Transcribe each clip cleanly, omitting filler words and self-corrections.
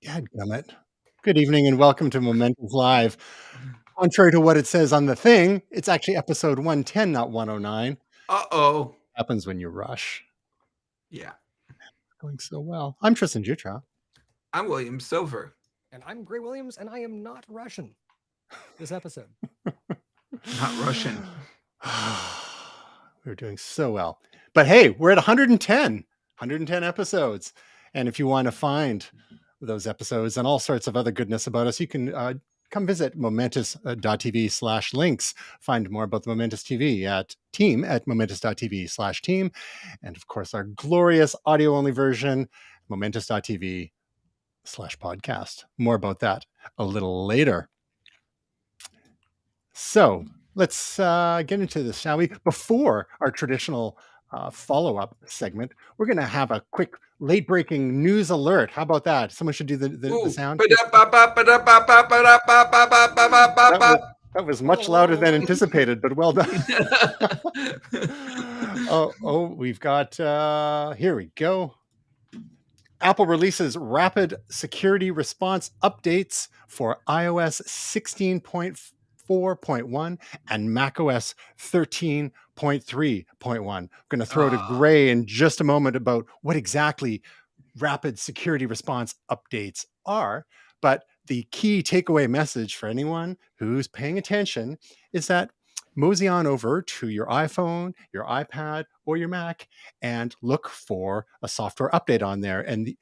Dadgummit. Good evening and welcome to Momentous Live. Contrary to what it says on the thing, it's actually episode 110, not 109. Uh-oh. Happens when you rush. Yeah. Going so well. I'm Tristan Jutra. I'm William Silver. And I'm Gray Williams, and I am not Russian this episode. Not Russian. We're doing so well. But hey, we're at 110 episodes. And if you want to find those episodes and all sorts of other goodness about us, you can come visit momentus.tv/links. Find more about the Momentous TV at momentus.tv/team. And of course, our glorious audio only version, momentus.tv/podcast. More about that a little later. So let's get into this, shall we? Before our traditional follow-up segment, we're going to have a quick late-breaking news alert. How about that? Someone should do the sound. That was much louder than anticipated, but well done. We've got, here we go. Apple releases rapid security response updates for iOS 16.4.1 and macOS 13.3.1. I'm going to throw to Gray in just a moment about what exactly rapid security response updates are. But the key takeaway message for anyone who's paying attention is that mosey on over to your iPhone, your iPad, or your Mac and look for a software update on there. And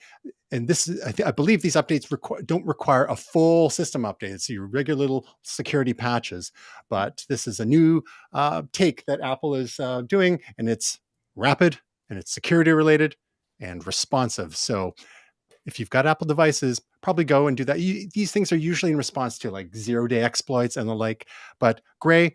this, I believe these updates don't require a full system update. It's your regular little security patches. But this is a new take that Apple is doing, and it's rapid, and it's security related and responsive. So if you've got Apple devices, probably go and do that. These things are usually in response to like 0-day exploits and the like. But Gray,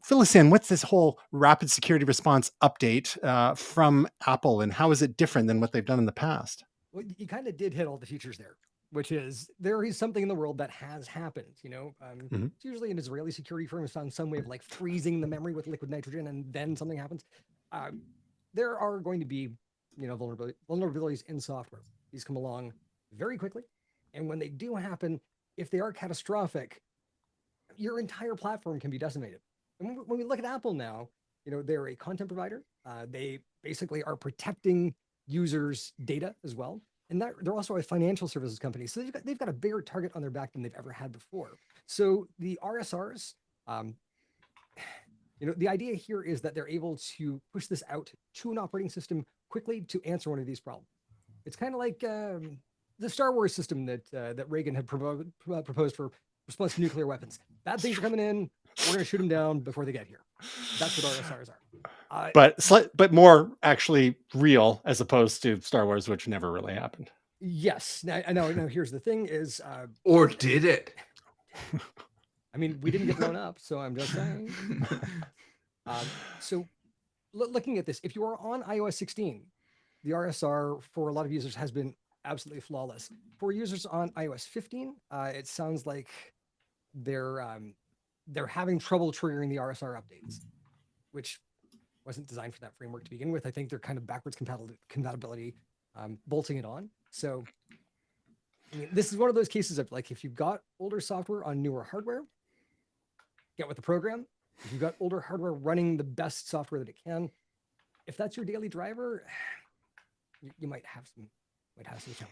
fill us in. What's this whole rapid security response update from Apple, and how is it different than what they've done in the past? Well, you kind of did hit all the features there, which is there is something in the world that has happened. It's usually an Israeli security firm has found some way of like freezing the memory with liquid nitrogen, and then something happens. There are going to be, vulnerabilities in software. These come along very quickly, and when they do happen, if they are catastrophic, your entire platform can be decimated. And when we look at Apple now, they're a content provider. They basically are protecting users' data as well. And they're also a financial services company. So they've got a bigger target on their back than they've ever had before. So the RSRs, the idea here is that they're able to push this out to an operating system quickly to answer one of these problems. It's kind of like the Star Wars system that Reagan had proposed for response to nuclear weapons. Bad things are coming in. We're going to shoot them down before they get here. That's what RSRs are. But more actually real as opposed to Star Wars, which never really happened. Yes. Now, here's the thing is... or did it? I mean, we didn't get blown up, so I'm just saying. So looking at this, if you are on iOS 16, the RSR for a lot of users has been absolutely flawless. For users on iOS 15, it sounds like they're having trouble triggering the RSR updates, which wasn't designed for that framework to begin with. I think they're kind of backwards compatibility, bolting it on. So this is one of those cases of like, if you've got older software on newer hardware, get with the program. If you've got older hardware running the best software that it can, if that's your daily driver, you might have some challenge.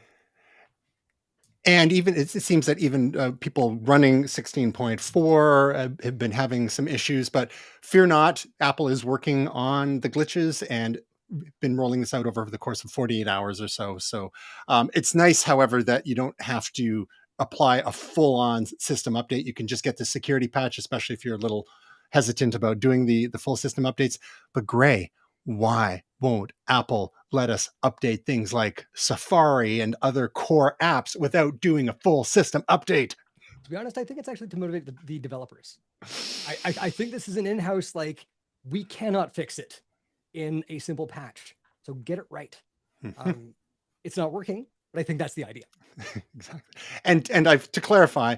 And even it seems that even people running 16.4 have been having some issues, but fear not, Apple is working on the glitches and been rolling this out over the course of 48 hours or so. So it's nice, however, that you don't have to apply a full-on system update. You can just get the security patch, especially if you're a little hesitant about doing the full system updates. But Gray, why won't Apple let us update things like Safari and other core apps without doing a full system update? To be honest, I think it's actually to motivate the developers. I think this is an in-house, like, we cannot fix it in a simple patch. So get it right. It's not working, but I think that's the idea. Exactly. And to clarify,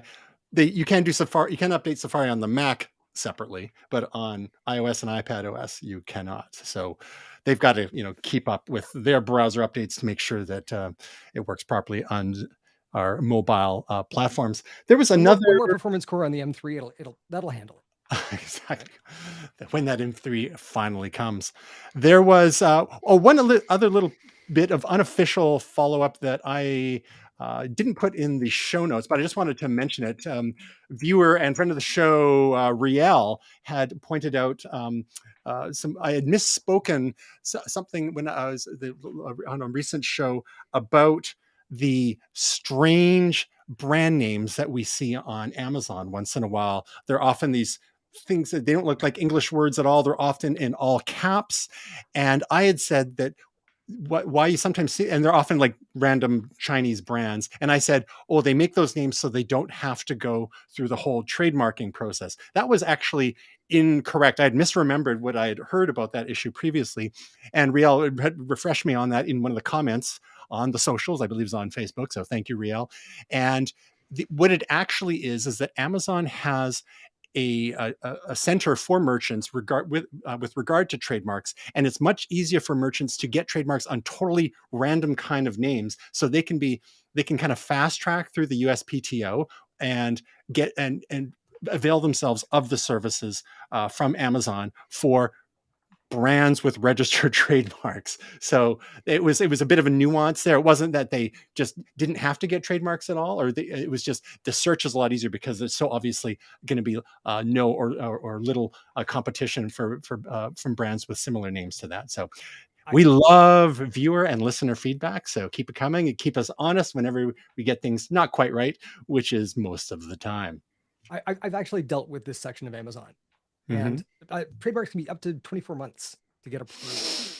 you can do Safari, you can update Safari on the Mac separately, but on iOS and iPad OS, you cannot. So they've got to, keep up with their browser updates to make sure that it works properly on our mobile platforms. There was One another more performance core on the M3, that'll handle it. exactly when that M3 finally comes. There was other little bit of unofficial follow up that I didn't put in the show notes, but I just wanted to mention it. Viewer and friend of the show, Riel, had pointed out I had misspoken something when I was on a recent show about the strange brand names that we see on Amazon once in a while. They're often these things that they don't look like English words at all. They're often in all caps. And I had said that why you sometimes see, and they're often like random Chinese brands. And I said, oh, they make those names so they don't have to go through the whole trademarking process. That was actually incorrect. I had misremembered what I had heard about that issue previously. And Riel had refreshed me on that in one of the comments on the socials. I believe it's on Facebook. So thank you, Riel. And what it actually is that Amazon has a center for merchants with regard to trademarks, and it's much easier for merchants to get trademarks on totally random kind of names, so they can kind of fast track through the USPTO and get and avail themselves of the services from Amazon for brands with registered trademarks. So it was a bit of a nuance there. It wasn't that they just didn't have to get trademarks at all, or it was just the search is a lot easier because there's so obviously going to be no or little competition from brands with similar names to that. So we love viewer and listener feedback. So keep it coming and keep us honest whenever we get things not quite right, which is most of the time. I've actually dealt with this section of Amazon. And trademarks can be up to 24 months to get approved.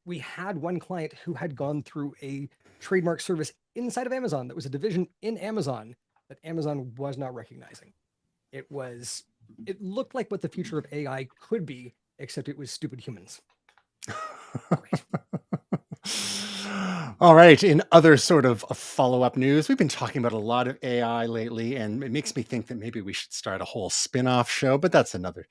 We had one client who had gone through a trademark service inside of Amazon that was a division in Amazon that Amazon was not recognizing. It looked like what the future of AI could be, except it was stupid humans. All right. In other sort of follow-up news, we've been talking about a lot of AI lately, and it makes me think that maybe we should start a whole spin-off show, but that's another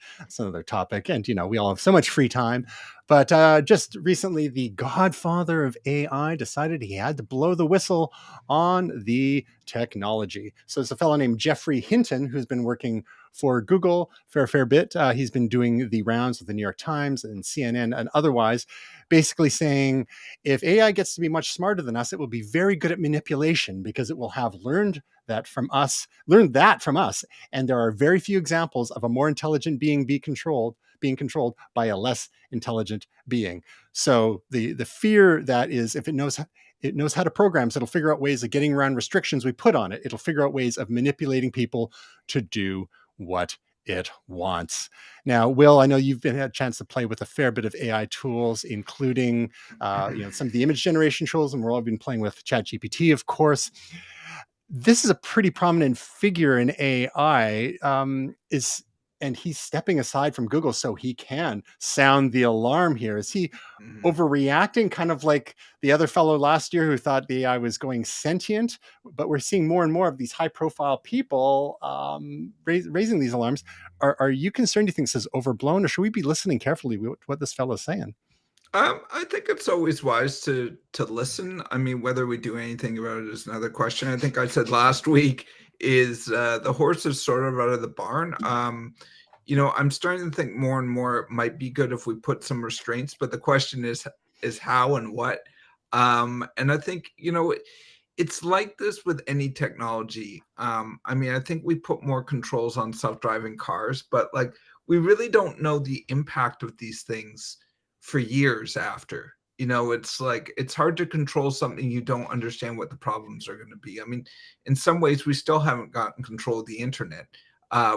topic. And, we all have so much free time. But just recently, the godfather of AI decided he had to blow the whistle on the technology. So it's a fellow named Geoffrey Hinton, who's been working for Google for a fair bit. He's been doing the rounds with the New York Times and CNN and otherwise, basically saying, if AI gets to be much smarter than us, it will be very good at manipulation because it will have learned that from us. And there are very few examples of a more intelligent being being controlled by a less intelligent being. So the fear that is, if it knows how to program, so it'll figure out ways of getting around restrictions we put on it. It'll figure out ways of manipulating people to do what it wants. Now, Will, I know you've had a chance to play with a fair bit of AI tools, including some of the image generation tools, and we're all been playing with ChatGPT, of course. This is a pretty prominent figure in AI. And he's stepping aside from Google so he can sound the alarm here. Is he overreacting, kind of like the other fellow last year who thought the AI was going sentient? But we're seeing more and more of these high-profile people raising these alarms. Are you concerned? Do you think this is overblown, or should we be listening carefully to what this fellow is saying? I think it's always wise to listen. I mean, whether we do anything about it is another question. I think I said last week is the horse is sort of out of the barn. I'm starting to think more and more it might be good if we put some restraints, but the question is how and what. And I think, it's like this with any technology. I mean, I think we put more controls on self-driving cars, but we really don't know the impact of these things for years after. It's hard to control something you don't understand what the problems are going to be. I mean, in some ways, we still haven't gotten control of the internet.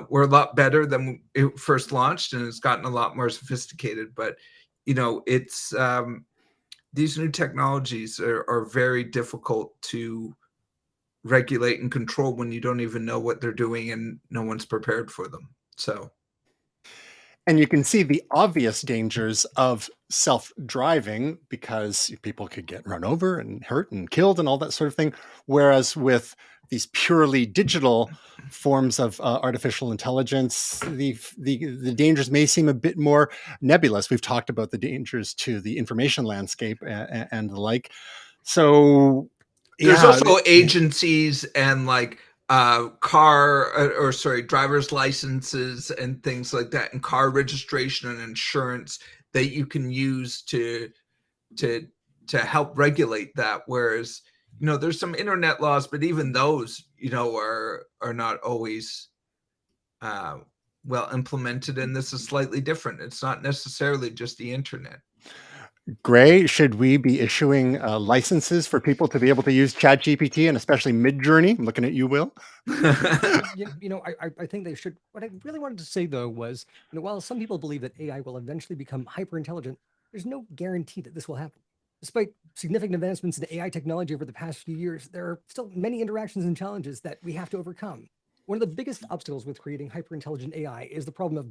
We're a lot better than when it first launched, and it's gotten a lot more sophisticated. But it's these new technologies are very difficult to regulate and control when you don't even know what they're doing and no one's prepared for them. So. And you can see the obvious dangers of self-driving because people could get run over and hurt and killed and all that sort of thing. Whereas with these purely digital forms of artificial intelligence, the dangers may seem a bit more nebulous. We've talked about the dangers to the information landscape and the like. So There's Yeah, also agencies and like driver's licenses and things like that, and car registration and insurance that you can use to help regulate that. Whereas, there's some internet laws, but even those, are not always well implemented, and this is slightly different. It's not necessarily just the internet. Gray, should we be issuing licenses for people to be able to use ChatGPT and especially Midjourney? I'm looking at you, Will. I think they should. What I really wanted to say, though, was, while some people believe that AI will eventually become hyper intelligent, there's no guarantee that this will happen. Despite significant advancements in AI technology over the past few years, there are still many interactions and challenges that we have to overcome. One of the biggest obstacles with creating hyper intelligent AI is the problem of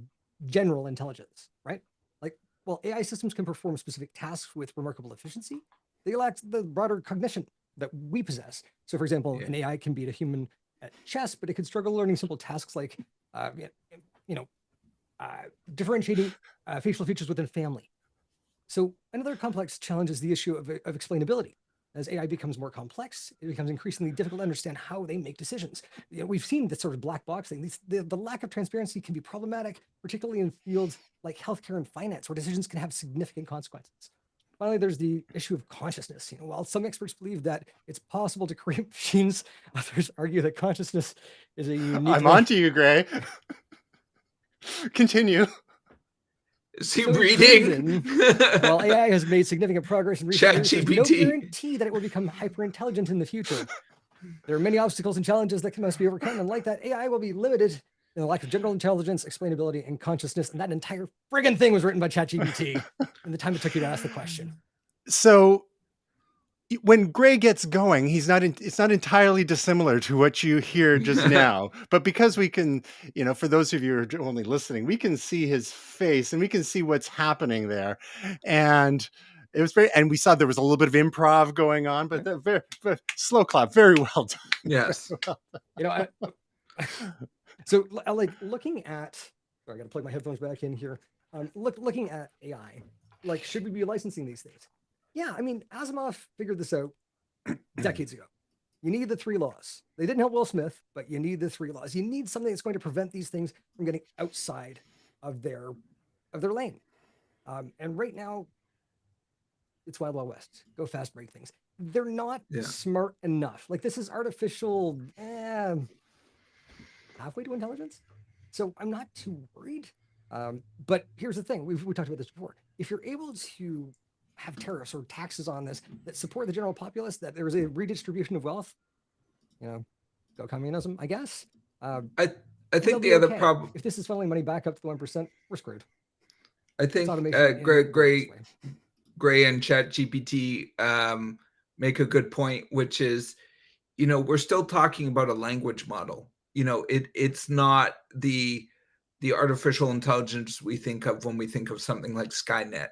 general intelligence, right? Like, while AI systems can perform specific tasks with remarkable efficiency, they lack the broader cognition that we possess. So, for example, an AI can beat a human at chess, but it could struggle learning simple tasks like, differentiating facial features within a family. So another complex challenge is the issue of explainability. As AI becomes more complex, it becomes increasingly difficult to understand how they make decisions. We've seen this sort of black box thing. The lack of transparency can be problematic, particularly in fields like healthcare and finance, where decisions can have significant consequences. Finally, there's the issue of consciousness. While some experts believe that it's possible to create machines, others argue that consciousness is a unique. I'm on to you, Gray. Continue. Is he reading? While AI has made significant progress in recent years, there's no guarantee that it will become hyper intelligent in the future. There are many obstacles and challenges that must be overcome, and like that, AI will be limited in the lack of general intelligence, explainability, and consciousness. And that entire friggin' thing was written by ChatGPT in the time it took you to ask the question. So when Gray gets going, it's not entirely dissimilar to what you hear just now. But because we can, for those of you who are only listening, we can see his face and we can see what's happening there. And it was and we saw there was a little bit of improv going on, but very, very slow clap, very well done. Yes. So like looking at, I got to plug my headphones back in here. Looking at AI, like, should we be licensing these things? Yeah, I mean, Asimov figured this out decades ago. You need the 3 laws. They didn't help Will Smith, but you need the 3 laws. You need something that's going to prevent these things from getting outside of their lane. And right now, it's Wild Wild West. Go fast, break things. They're not smart enough. Like, this is artificial, halfway to intelligence. So I'm not too worried. But here's the thing. We talked about this before. If you're able to have tariffs or taxes on this that support the general populace, that there is a redistribution of wealth, go communism, I guess. I think the other problem, if this is funneling money back up to the 1%, we're screwed. I think Gray and ChatGPT make a good point, which is, we're still talking about a language model. It's not the artificial intelligence we think of when we think of something like Skynet.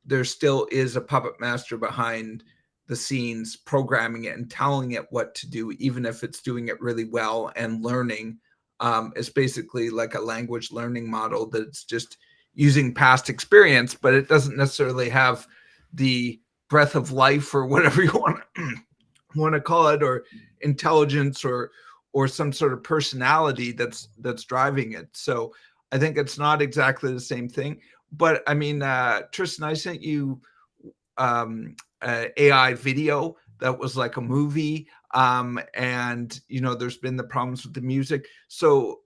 There still is a puppet master behind the scenes programming it and telling it what to do, even if it's doing it really well and learning. It's basically like a language learning model that's just using past experience, but it doesn't necessarily have the breath of life or whatever you want to call it, or intelligence or some sort of personality that's driving it. So I think it's not exactly the same thing. But I mean, Tristan, I sent you AI video that was like a movie, and there's been the problems with the music. So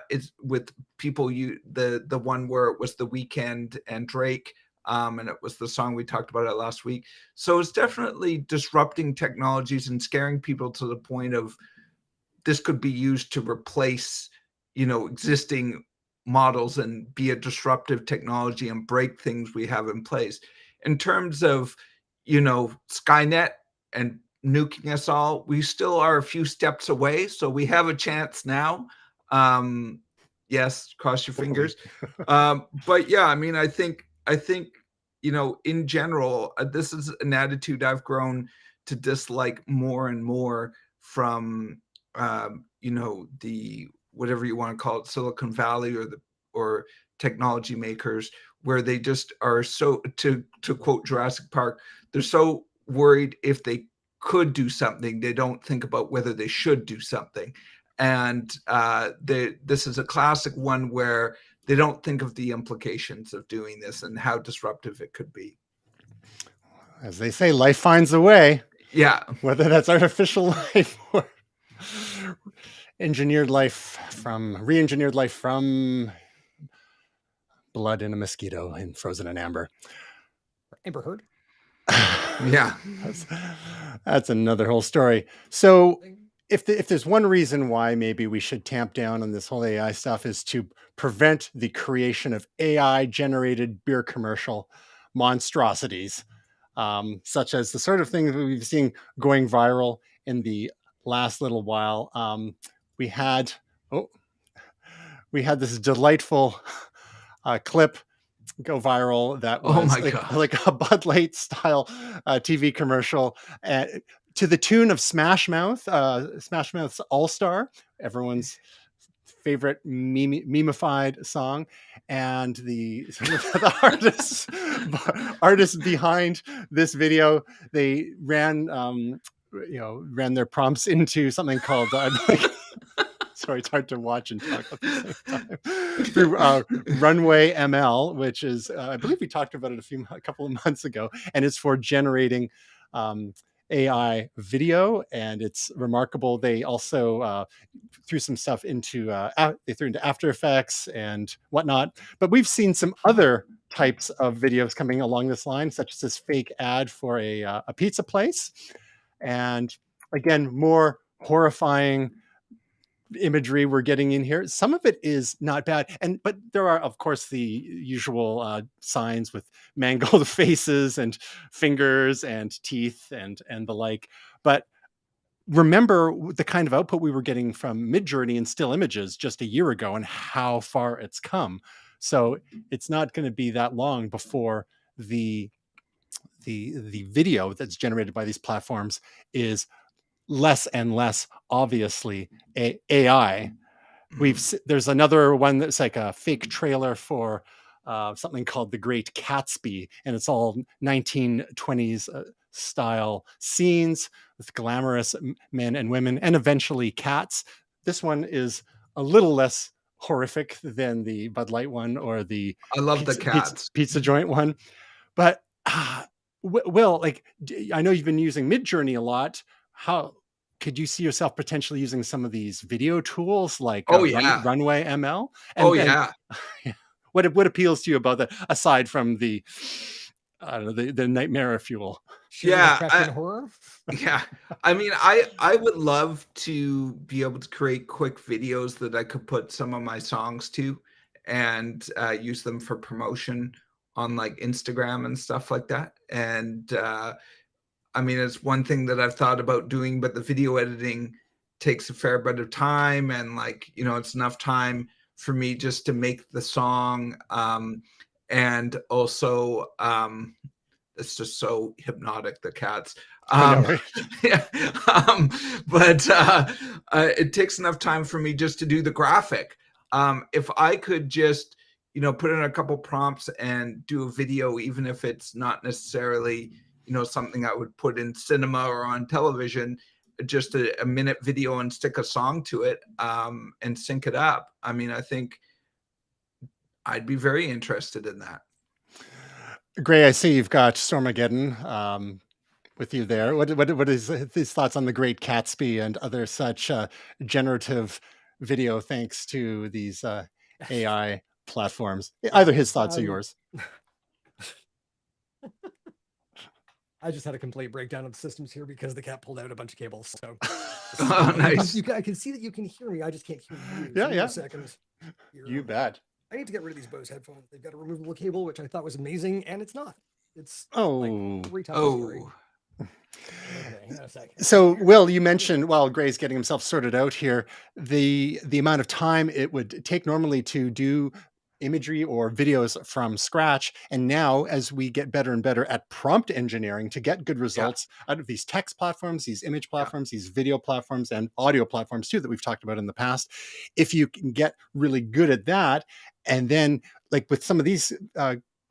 it's with people, the one where it was The Weeknd and Drake, and it was the song we talked about it last week. So it's definitely disrupting technologies and scaring people to the point of this could be used to replace existing models and be a disruptive technology and break things we have in place. In terms of, Skynet and nuking us all, we still are a few steps away. So we have a chance now. Yes, cross your fingers. But yeah, I mean, I think, in general, this is an attitude I've grown to dislike more and more from, the, whatever you want to call it, Silicon Valley or technology makers, where they just are so, to quote Jurassic Park, they're so worried if they could do something. They don't think about whether they should do something. And this is a classic one where they don't think of the implications of doing this and how disruptive it could be. As they say, life finds a way. Yeah. Whether that's artificial life or re-engineered life from blood in a mosquito and frozen in amber. Amber Heard. Yeah. That's another whole story. So if there's one reason why maybe we should tamp down on this whole AI stuff is to prevent the creation of AI generated beer commercial monstrosities, such as the sort of thing that we've seen going viral in the last little while. We had this delightful clip go viral that was like a Bud Light style TV commercial to the tune of Smash Mouth's All Star, everyone's favorite memeified song, and the artists behind this video, they ran their prompts into something called sorry, it's hard to watch and talk at the same time. Through Runway ML, which is, I believe we talked about it a couple of months ago, and it's for generating AI video, and it's remarkable. They also threw some stuff into After Effects and whatnot. But we've seen some other types of videos coming along this line, such as this fake ad for a pizza place, and again, more horrifying imagery we're getting in here. Some of it is not bad, but there are, of course, the usual signs with mangled faces and fingers and teeth and the like. But remember the kind of output we were getting from Midjourney and still images just a year ago, and how far it's come. So it's not going to be that long before the video that's generated by these platforms is less and less obviously AI. There's another one that's like a fake trailer for something called The Great Gatsby, and it's all 1920s style scenes with glamorous men and women and eventually cats. This one is a little less horrific than the Bud Light one or the the cats pizza joint one, but Will, like, I know you've been using Midjourney a lot. How could you see yourself potentially using some of these video tools like Runway ML? And what appeals to you about that, aside from the nightmare fuel? Horror. Yeah, I mean, I would love to be able to create quick videos that I could put some of my songs to and use them for promotion on like Instagram and stuff like that. And I mean, it's one thing that I've thought about doing, but the video editing takes a fair bit of time, and like, it's enough time for me just to make the song. And also, it's just so hypnotic, the cats. But it takes enough time for me just to do the graphic. If I could just, put in a couple prompts and do a video, even if it's not necessarily, something I would put in cinema or on television, just a minute video and stick a song to it and sync it up. I mean, I think I'd be very interested in that. Gray, I see you've got Stormageddon with you there. What is his thoughts on The Great Gatsby and other such generative video thanks to these AI platforms? Either his thoughts or yours. I just had a complete breakdown of the systems here because the cat pulled out a bunch of cables. So nice. I can see that you can hear me. I just can't hear you. Yeah. Seconds. You bet. I need to get rid of these Bose headphones. They've got a removable cable, which I thought was amazing, and it's not. It's like 3 times story. Okay, so, Will, you mentioned while Gray's getting himself sorted out here, the amount of time it would take normally to do imagery or videos from scratch. And now, as we get better and better at prompt engineering to get good results out of these text platforms, these image platforms, these video platforms, and audio platforms too, that we've talked about in the past, if you can get really good at that, and then like with some of these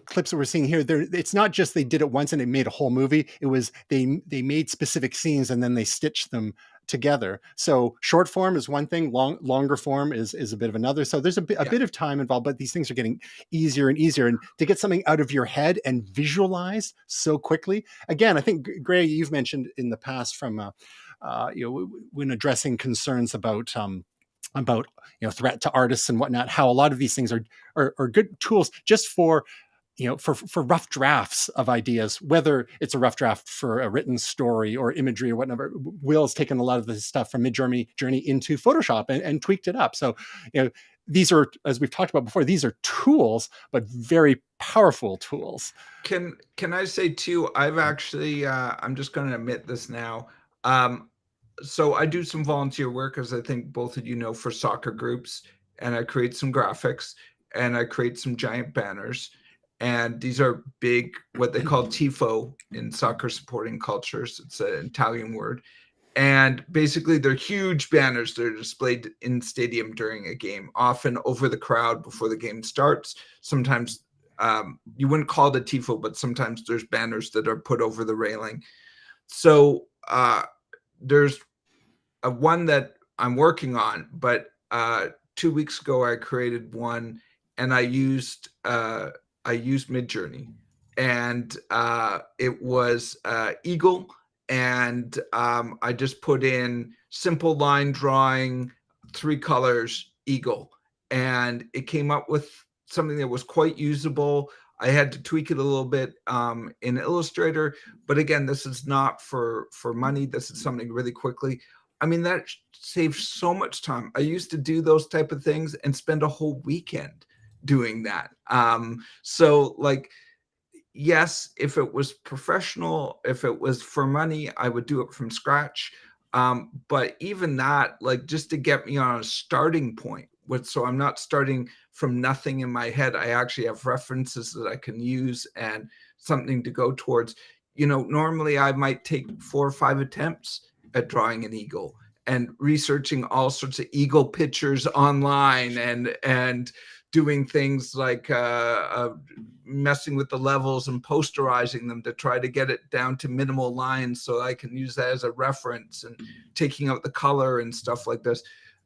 clips that we're seeing here, it's not just they did it once and it made a whole movie. It was they made specific scenes and then they stitched them together. So short form is one thing, longer form is a bit of another. So there's a bit of time involved, but these things are getting easier and easier. And to get something out of your head and visualized so quickly, again, I think Gray, you've mentioned in the past from when addressing concerns about threat to artists and whatnot, how a lot of these things are good tools just for for rough drafts of ideas, whether it's a rough draft for a written story or imagery or whatever. Will's taken a lot of this stuff from Midjourney into Photoshop and tweaked it up. So, these are, as we've talked about before, these are tools, but very powerful tools. Can I say too, I've actually, I'm just going to admit this now. So I do some volunteer work, as I think both of you know, for soccer groups, and I create some graphics and I create some giant banners. And these are big, what they call tifo in soccer supporting cultures. It's an Italian word. And basically they're huge banners. They're displayed in stadium during a game, often over the crowd before the game starts. Sometimes you wouldn't call it a tifo, but sometimes there's banners that are put over the railing. So there's one that I'm working on, but 2 weeks ago I created one and I used Midjourney, and it was eagle, and I just put in simple line drawing, 3 colors, eagle, and it came up with something that was quite usable. I had to tweak it a little bit in Illustrator, but again, this is not for money. This is something really quickly. I mean, that saves so much time. I used to do those type of things and spend a whole weekend doing that. So like, yes, if it was professional, if it was for money, I would do it from scratch. But even that, like, just to get me on a starting point, so I'm not starting from nothing in my head. I actually have references that I can use and something to go towards. Normally I might take 4 or 5 attempts at drawing an eagle and researching all sorts of eagle pictures online and doing things like messing with the levels and posterizing them to try to get it down to minimal lines so I can use that as a reference, and taking out the color and stuff like this.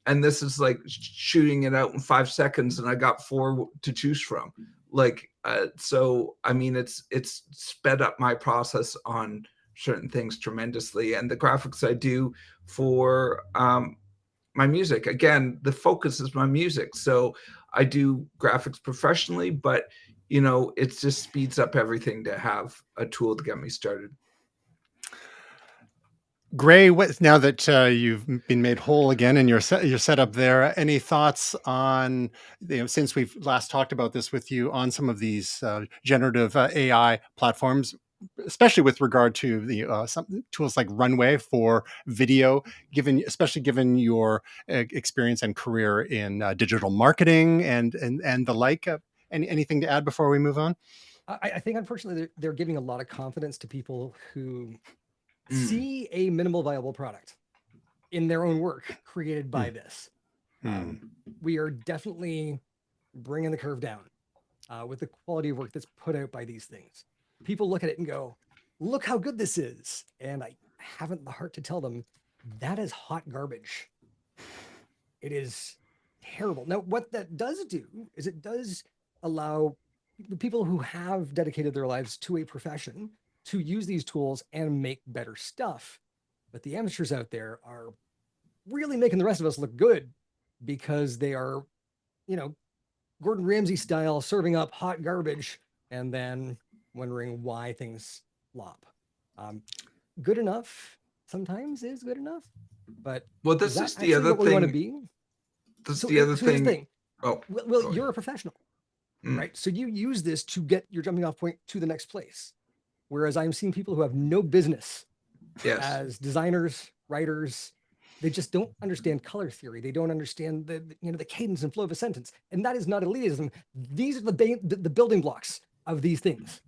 And this is like shooting it out in 5 seconds, and I got 4 to choose from. Like, so, I mean, it's sped up my process on certain things tremendously. And the graphics I do for my music, again, the focus is my music. So I do graphics professionally, but it just speeds up everything to have a tool to get me started. Gray, now that you've been made whole again and you're set up there, any thoughts on, since we've last talked about this with you, on some of these generative AI platforms, especially with regard to the some tools like Runway for video, especially given your experience and career in digital marketing and the like? Anything to add before we move on? I think, unfortunately, they're giving a lot of confidence to people who see a minimal viable product in their own work created by this. We are definitely bringing the curve down with the quality of work that's put out by these things. People look at it and go, look how good this is. And I haven't the heart to tell them that is hot garbage. It is terrible. Now, what that does do is it does allow the people who have dedicated their lives to a profession to use these tools and make better stuff. But the amateurs out there are really making the rest of us look good, because they are, Gordon Ramsay style, serving up hot garbage and then wondering why things flop. Good enough sometimes is good enough, but this is the other thing. We want to be? This is the other thing. Oh, well, you're a professional, right? So you use this to get your jumping off point to the next place. Whereas I'm seeing people who have no business as designers, writers. They just don't understand color theory. They don't understand the cadence and flow of a sentence. And that is not elitism. These are the building blocks of these things.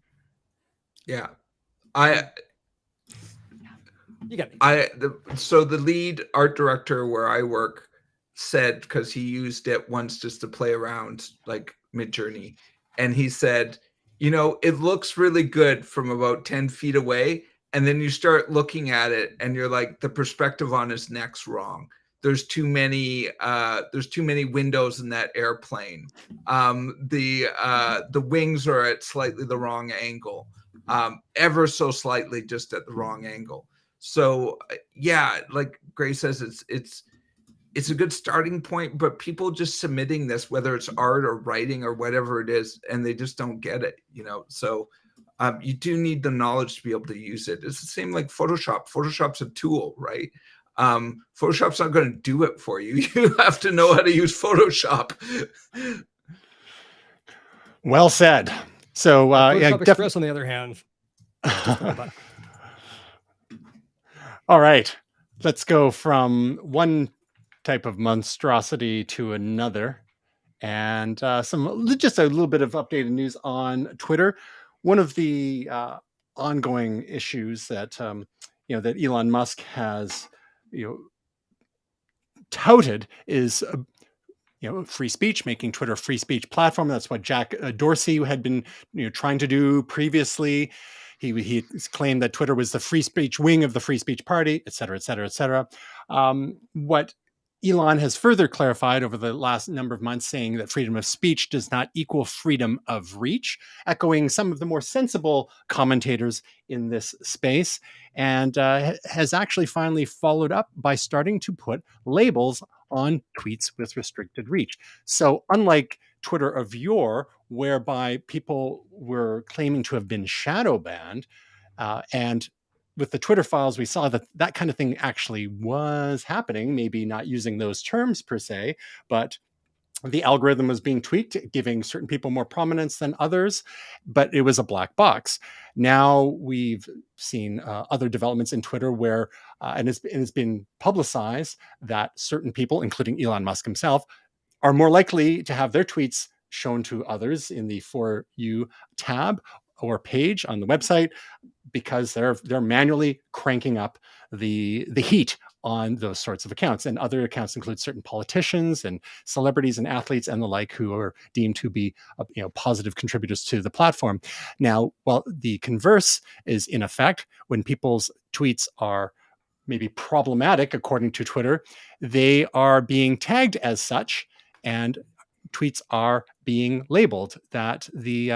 Yeah. You got me. So the lead art director where I work said, because he used it once just to play around like Midjourney, and he said, you know, it looks really good from about 10 feet away. And then you start looking at it and you're like, the perspective on his neck's wrong. There's too many windows in that airplane. The wings are at slightly the wrong angle, ever so slightly just at the wrong angle. So yeah, like Gray says, it's a good starting point, but people just submitting this, whether it's art or writing or whatever it is, and they just don't get it, you know? So you do need the knowledge to be able to use it. It's the same like Photoshop. Photoshop's a tool, right? Photoshop's not going to do it for you. You have to know how to use Photoshop. Well said. So Photoshop Express, on the other hand. All right, let's go from one type of monstrosity to another, and just a little bit of updated news on Twitter. One of the ongoing issues that that Elon Musk has touted is free speech, making Twitter a free speech platform. That's what Jack Dorsey had been trying to do previously. He claimed that Twitter was the free speech wing of the free speech party, et cetera, et cetera, et cetera. What Elon has further clarified over the last number of months, saying that freedom of speech does not equal freedom of reach, echoing some of the more sensible commentators in this space, and has actually finally followed up by starting to put labels on tweets with restricted reach. So unlike Twitter of yore, whereby people were claiming to have been shadow banned, and with the Twitter files, we saw that that kind of thing actually was happening, maybe not using those terms per se, but the algorithm was being tweaked, giving certain people more prominence than others, but it was a black box. Now we've seen other developments in Twitter where, and it's been publicized that certain people, including Elon Musk himself, are more likely to have their tweets shown to others in the For You tab or page on the website, because they're manually cranking up the heat on those sorts of accounts. And other accounts include certain politicians and celebrities and athletes and the like, who are deemed to be positive contributors to the platform. Now, while the converse is in effect, when people's tweets are maybe problematic according to Twitter, they are being tagged as such, and tweets are being labeled that the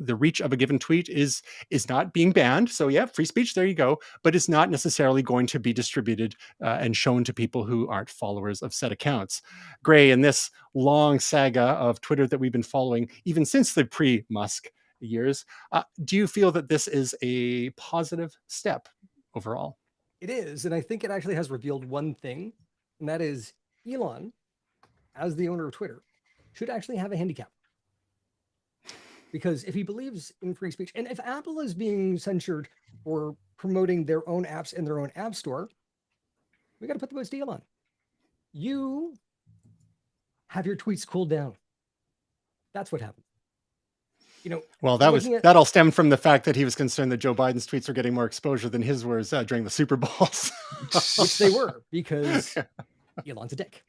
reach of a given tweet is not being banned. So yeah, free speech, there you go, but it's not necessarily going to be distributed and shown to people who aren't followers of said accounts. Gray, in this long saga of Twitter that we've been following, even since the pre-Musk years, do you feel that this is a positive step overall? It is, and I think it actually has revealed one thing, and that is Elon, as the owner of Twitter, should actually have a handicap. Because if he believes in free speech, and if Apple is being censured for promoting their own apps in their own app store, we got to put the most deal on. You have your tweets cooled down. That's what happened. Well, that all stemmed from the fact that he was concerned that Joe Biden's tweets were getting more exposure than his were during the Super Bowls. Which they were, because Elon's a dick.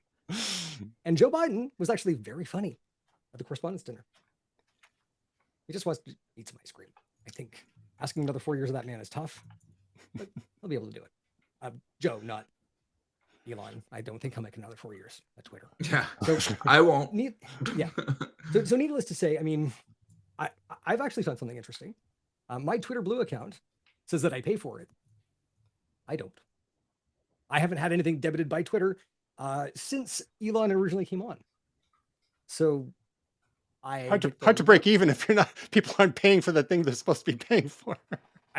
And Joe Biden was actually very funny at the Correspondents' Dinner. He just wants to eat some ice cream. I think asking another 4 years of that man is tough, but he'll be able to do it. Joe, not Elon. I don't think he'll make another 4 years at Twitter. Yeah, so I won't. Yeah. So needless to say, I mean, I've actually found something interesting. My Twitter Blue account says that I pay for it. I don't. I haven't had anything debited by Twitter since Elon originally came on. So hard to break even if people aren't paying for the thing they're supposed to be paying for.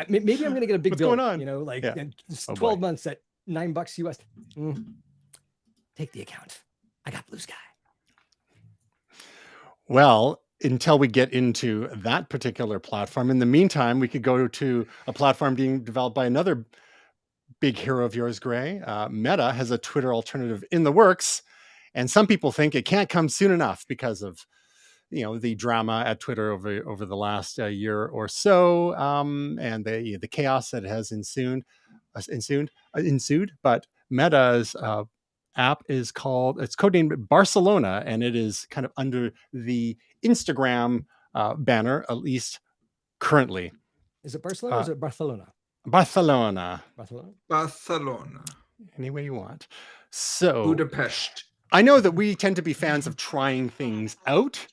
Maybe I'm going to get a big bill. What's going on? 12 months at $9 US. Take the account. I got Bluesky. Well, until we get into that particular platform, in the meantime, we could go to a platform being developed by another big hero of yours, Gray. Meta has a Twitter alternative in the works, and some people think it can't come soon enough because of the drama at Twitter over the last year or so, and the chaos that has ensued. But Meta's app is codenamed Barcelona, and it is kind of under the Instagram banner, at least currently? Is it Barcelona or is it Barcelona? Barcelona. Barcelona. Any way you want. So Budapest. I know that we tend to be fans of trying things out.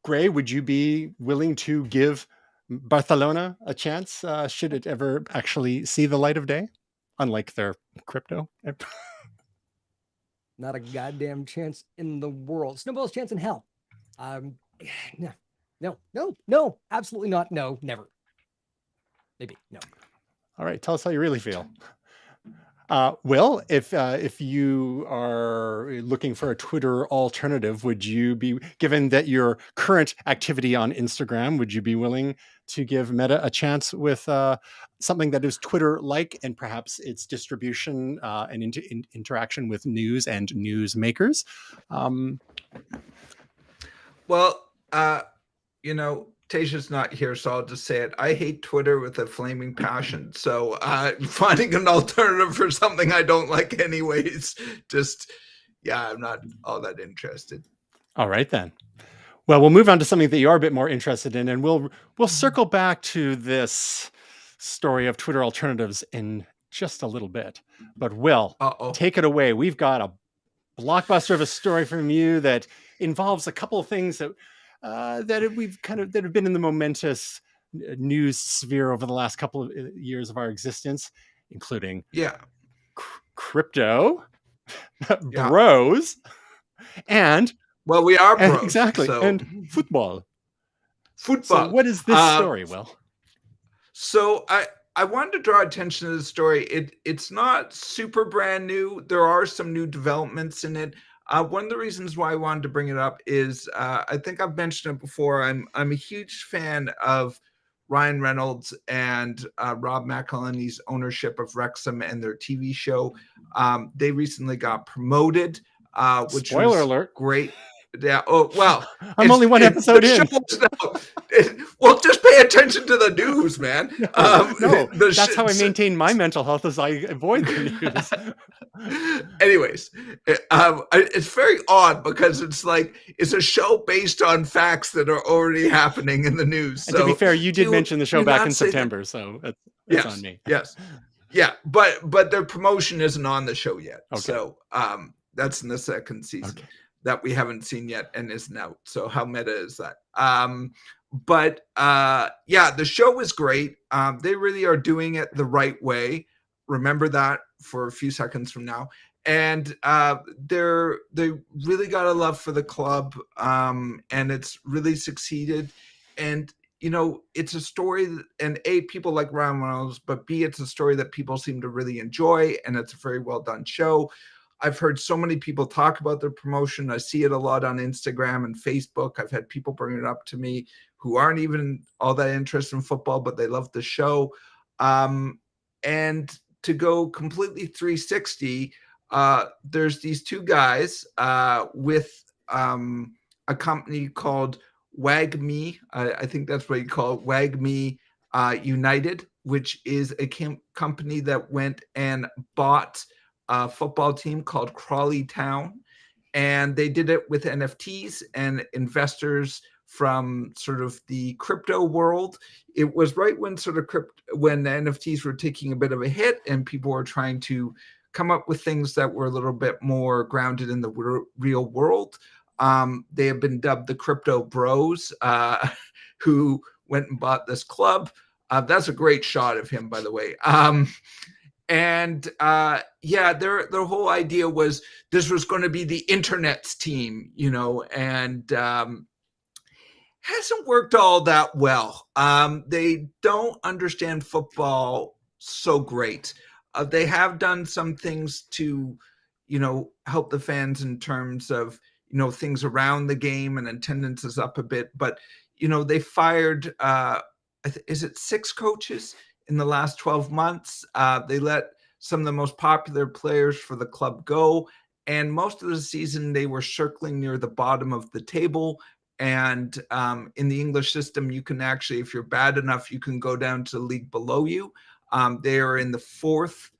Gray, would you be willing to give Barcelona a chance should it ever actually see the light of day? Unlike their crypto. Not a goddamn chance in the world. Snowball's chance in hell. No, absolutely not. No, never. Maybe, no. All right, tell us how you really feel. Will, if you are looking for a Twitter alternative, would you be, given that your current activity on Instagram, would you be willing to give Meta a chance with something that is Twitter-like and perhaps its distribution and interaction with news and news makers? Well, Tasha's not here, so I'll just say it. I hate Twitter with a flaming passion. So finding an alternative for something I don't like anyways, I'm not all that interested. All right, then. Well, we'll move on to something that you are a bit more interested in, and we'll circle back to this story of Twitter alternatives in just a little bit. But Will, take it away. We've got a blockbuster of a story from you that involves a couple of things that have been in the momentous news sphere over the last couple of years of our existence, including crypto, bros, and we are bros, exactly, and football. So what is this story, Will? So I wanted to draw attention to the story. It's not super brand new. There are some new developments in it. One of the reasons why I wanted to bring it up is I think I've mentioned it before. I'm a huge fan of Ryan Reynolds and Rob McElhenney's ownership of Wrexham and their TV show. They recently got promoted, which Spoiler was alert. Great. Yeah. Oh, well, I'm only one episode in. Well, just pay attention to the news, man. That's how I maintain my mental health, as I avoid the news. Anyways, it's very odd because it's a show based on facts that are already happening in the news. And to be fair, you did mention the show back in September, so it's on me. Yes. Yeah, but their promotion isn't on the show yet. Okay. So that's in the second season. Okay. That we haven't seen yet and isn't out. So how meta is that? The show is great. They really are doing it the right way. Remember that for a few seconds from now. And they really got a love for the club, and it's really succeeded. And it's a story that, and A, people like Ryan Reynolds, but B, it's a story that people seem to really enjoy, and it's a very well done show. I've heard so many people talk about their promotion. I see it a lot on Instagram and Facebook. I've had people bring it up to me who aren't even all that interested in football, but they love the show. And to go completely 360, there's these two guys with a company called WAGMI. I think that's what you call it, WAGMI United, which is a company that went and bought a football team called Crawley Town, and they did it with NFTs and investors from sort of the crypto world. It was right when when the NFTs were taking a bit of a hit and people were trying to come up with things that were a little bit more grounded in the real world. They have been dubbed the crypto bros, who went and bought this club. That's a great shot of him, by the way. Their whole idea was this was going to be the internet's team, and hasn't worked all that well. They don't understand football so great. They have done some things to, help the fans in terms of, things around the game, and attendance is up a bit. But, they fired, is it 6 coaches in the last 12 months? They let some of the most popular players for the club go. And most of the season, they were circling near the bottom of the table. And in the English system, you can actually, if you're bad enough, you can go down to the league below you. They are in the 4th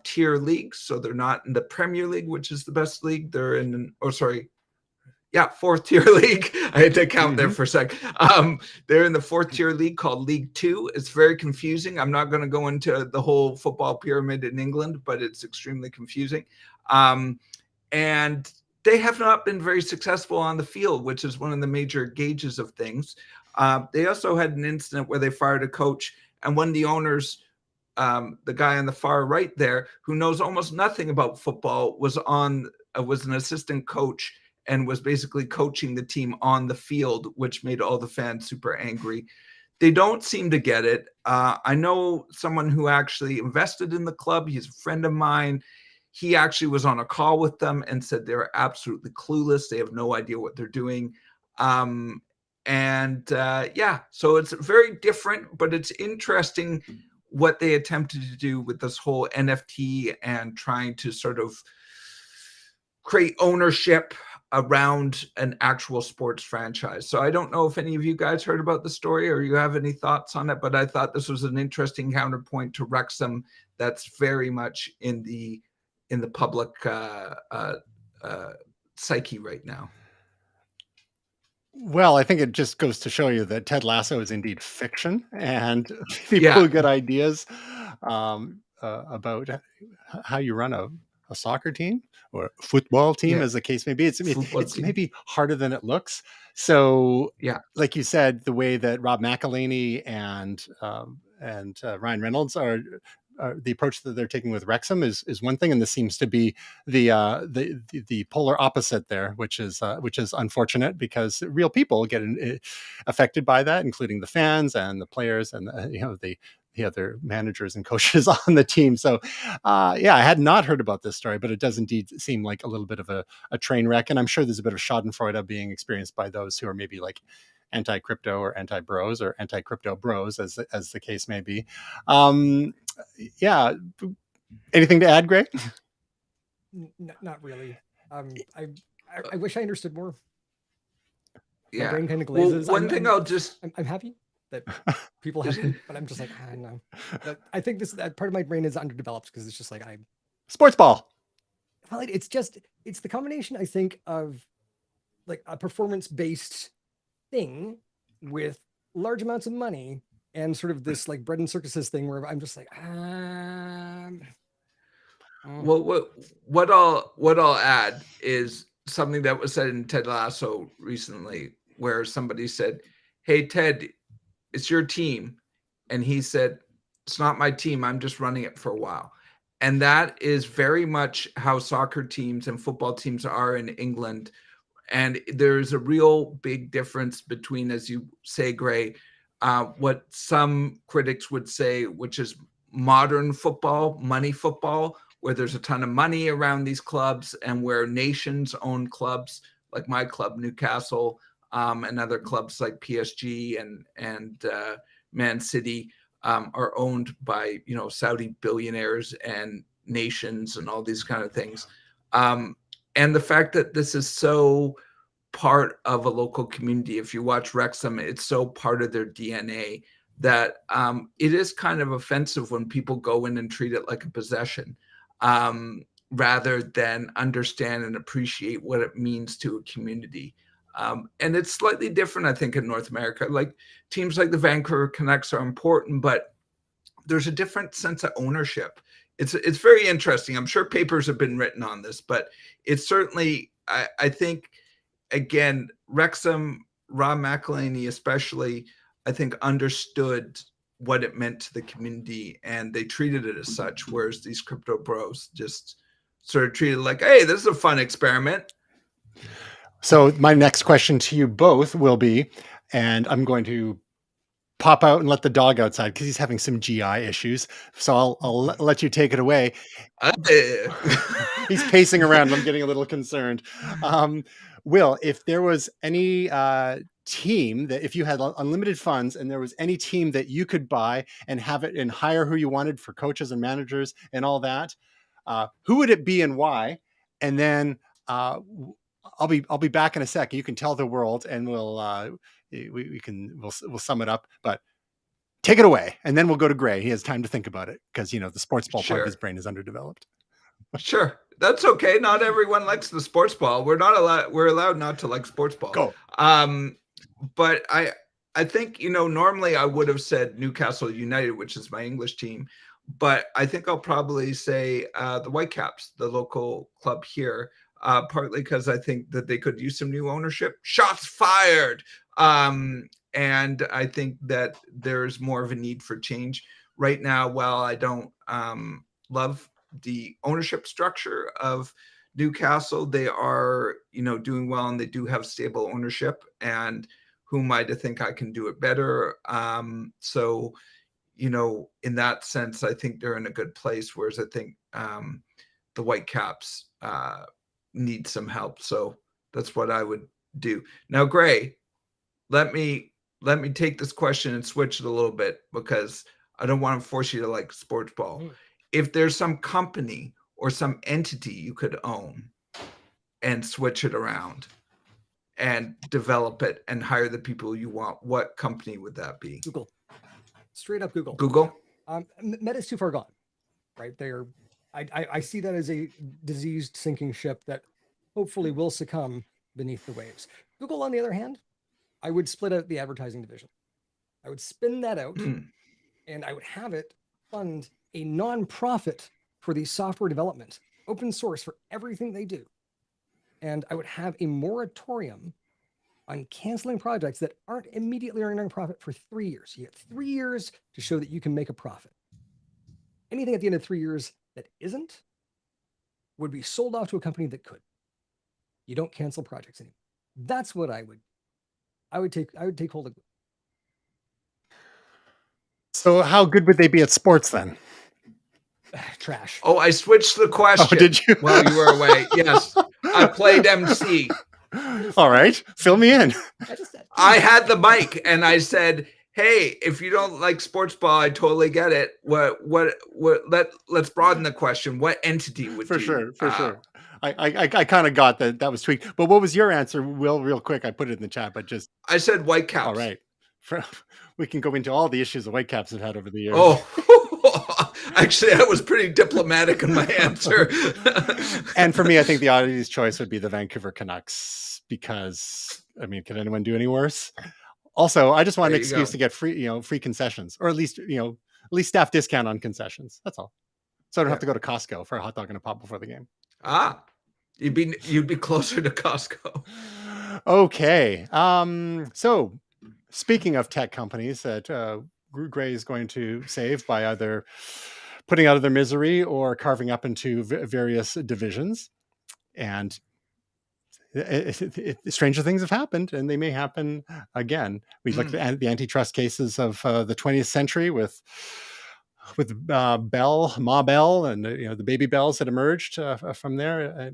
tier league. So they're not in the Premier League, which is the best league. They're in, Yeah, fourth tier league. I had to count there for a sec. They're in the fourth tier league called League Two. It's very confusing. I'm not going to go into the whole football pyramid in England, but it's extremely confusing. And they have not been very successful on the field, which is one of the major gauges of things. They also had an incident where they fired a coach, and one of the owners, the guy on the far right there, who knows almost nothing about football, was an assistant coach and was basically coaching the team on the field, which made all the fans super angry. They don't seem to get it. I know someone who actually invested in the club. He's a friend of mine. He actually was on a call with them and said they're absolutely clueless. They have no idea what they're doing. So it's very different, but it's interesting what they attempted to do with this whole NFT and trying to sort of create ownership around an actual sports franchise. So I don't know if any of you guys heard about the story or you have any thoughts on it, but I thought this was an interesting counterpoint to Wrexham that's very much in the public psyche right now. Well, I think it just goes to show you that Ted Lasso is indeed fiction, and people get ideas about how you run a soccer team or a football team, as the case may be. It's maybe harder than it looks. So, like you said, the way that Rob McElhenney and Ryan Reynolds are the approach that they're taking with Wrexham is one thing, and this seems to be the polar opposite there, which is unfortunate because real people get affected by that, including the fans and the players and the other managers and coaches on the team. So I had not heard about this story, but it does indeed seem like a little bit of a train wreck, and I'm sure there's a bit of schadenfreude being experienced by those who are maybe like anti-crypto or anti-bros or anti-crypto bros, as the case may be. Anything to add, Gray? Not really. I wish I understood more. My brain kind of glazes. Well, I'm happy that people have it, but I'm just like, no. But I think that part of my brain is underdeveloped because it's just like sports ball. Well, it's the combination, I think, of like a performance-based thing with large amounts of money and sort of this like bread and circuses thing where I'm just like, Well, what I'll add is something that was said in Ted Lasso recently, where somebody said, "Hey, Ted, it's your team," and he said, "It's not my team. I'm just running it for a while." And that is very much how soccer teams and football teams are in England. And there's a real big difference between, as you say, Gray, what some critics would say, which is modern football, money football, where there's a ton of money around these clubs and where nations own clubs, like my club, Newcastle, and other clubs like PSG and Man City are owned by, Saudi billionaires and nations and all these kind of things. And the fact that this is so part of a local community, if you watch Wrexham, it's so part of their DNA that it is kind of offensive when people go in and treat it like a possession rather than understand and appreciate what it means to a community. And it's slightly different, I think, in North America. Like teams like the Vancouver Canucks are important, but there's a different sense of ownership. It's very interesting. I'm sure papers have been written on this, but it's certainly, I think, again, Wrexham, Rob McElhenney especially, I think, understood what it meant to the community and they treated it as such, whereas these crypto bros just sort of treated it like, hey, this is a fun experiment. So my next question to you both will be, and I'm going to pop out and let the dog outside because he's having some GI issues. So I'll let you take it away. He's pacing around. I'm getting a little concerned. Will, if there was any team that, if you had unlimited funds and there was any team that you could buy and have it and hire who you wanted for coaches and managers and all that, who would it be and why? And then I'll be back in a second. You can tell the world, and we'll sum it up. But take it away, and then we'll go to Gray. He has time to think about it because the sports ball part of his brain is underdeveloped. Sure. That's okay. Not everyone likes the sports ball. We're allowed not to like sports ball. Go. But I think, normally I would have said Newcastle United, which is my English team, but I think I'll probably say the Whitecaps, the local club here, partly because I think that they could use some new ownership. Shots fired. And I think that there's more of a need for change right now. While I don't love the ownership structure of Newcastle, they are, doing well, and they do have stable ownership. And who am I to think I can do it better? So, in that sense, I think they're in a good place. Whereas I think the Whitecaps need some help. So that's what I would do. Now, Gray, let me take this question and switch it a little bit, because I don't want to force you to like sports ball. If there's some company or some entity you could own and switch it around and develop it and hire the people you want, what company would that be? Google. Straight up Google. Google? Meta's too far gone, right? I see that as a diseased sinking ship that hopefully will succumb beneath the waves. Google, on the other hand, I would split out the advertising division. I would spin that out and I would have it fund a nonprofit for the software development, open source for everything they do. And I would have a moratorium on canceling projects that aren't immediately earning a profit for 3 years. You get 3 years to show that you can make a profit. Anything at the end of 3 years that isn't would be sold off to a company that could. You don't cancel projects anymore. That's what I would take hold of. So how good would they be at sports then? Trash. Oh, I switched the question. Oh, did you? While you were away. Yes. I played MC. All right. Fill me in. I had the mic and I said, hey, if you don't like sports ball, I totally get it. Let's broaden the question. What entity would For you? sure. I kind of got that was tweaked. But what was your answer, Will, real quick? I put it in the chat, but just I said Whitecaps. all right. We can go into all the issues the Whitecaps have had over the years. Oh, actually, I was pretty diplomatic in my answer. And for me, I think the oddities choice would be the Vancouver Canucks, because I mean, can anyone do any worse? Also, I just want an excuse to get free concessions, or at least staff discount on concessions. That's all. So I don't have to go to Costco for a hot dog and a pop before the game. You'd be closer to Costco. Okay. So speaking of tech companies that Gray is going to save by either putting out of their misery or carving up into various divisions, and stranger things have happened, and they may happen again. We looked at the antitrust cases of the 20th century with Bell, Ma Bell, and the baby bells that emerged from there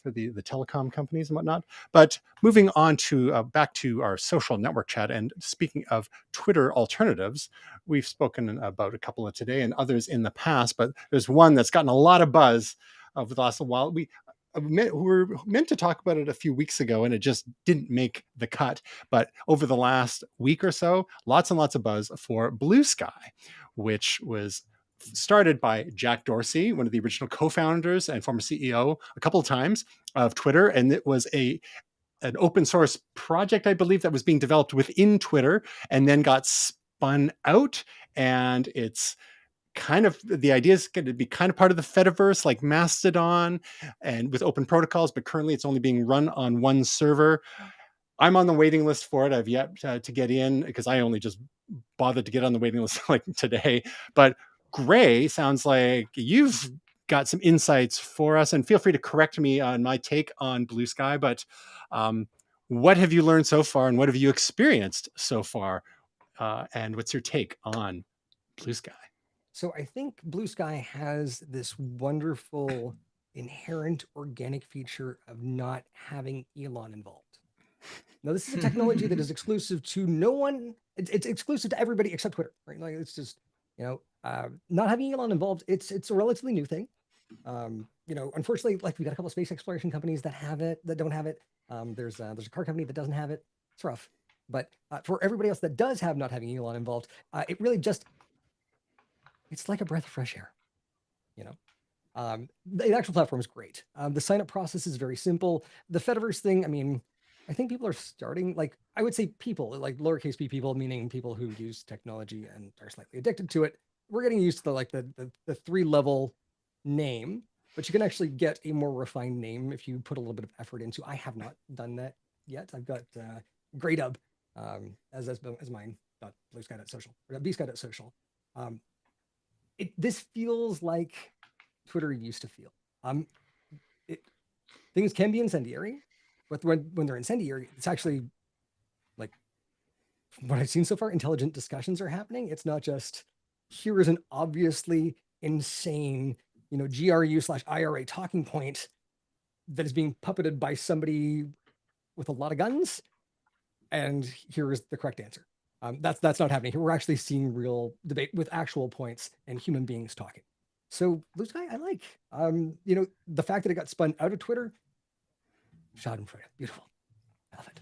for the telecom companies and whatnot. But moving on to back to our social network chat, and speaking of Twitter alternatives, we've spoken about a couple of today and others in the past, but there's one that's gotten a lot of buzz over the last while. We were meant to talk about it a few weeks ago, and it just didn't make the cut. But over the last week or so, lots and lots of buzz for Bluesky, which was started by Jack Dorsey, one of the original co-founders and former CEO a couple of times of Twitter. And it was an open source project, I believe, that was being developed within Twitter and then got spun out. And it's kind of, the idea is going to be kind of part of the Fediverse, like Mastodon, and with open protocols, but currently it's only being run on one server. I'm on the waiting list for it. I've yet to get in, because I only just bothered to get on the waiting list like today. But Gray, sounds like you've got some insights for us, and feel free to correct me on my take on Bluesky. But what have you learned so far, and what have you experienced so far? And what's your take on Bluesky? So I think Bluesky has this wonderful inherent organic feature of not having Elon involved. Now, this is a technology that is exclusive to no one. It's exclusive to everybody except Twitter, right? Like, it's just, not having Elon involved. It's a relatively new thing. Unfortunately, like, we got a couple of space exploration companies that have it, that don't have it. There's a car company that doesn't have it. It's rough. But for everybody else that does have not having Elon involved, it really just, it's like a breath of fresh air, The actual platform is great. The sign-up process is very simple. The Fediverse thing, I mean, I think people are starting, like, I would say people, like lowercase p people, meaning people who use technology and are slightly addicted to it. We're getting used to the 3-level name, but you can actually get a more refined name if you put a little bit of effort into. I have not done that yet. I've got Graydub as mine, .bluesky.social, or bsky.social. This feels like Twitter used to feel. Things can be incendiary, but when they're incendiary, it's actually, like, what I've seen so far, intelligent discussions are happening. It's not just, here is an obviously insane, GRU/IRA talking point that is being puppeted by somebody with a lot of guns, and here is the correct answer. That's not happening here. We're actually seeing real debate with actual points and human beings talking. So Bluesky, I like. The fact that it got spun out of Twitter, schadenfreude, beautiful. I love it.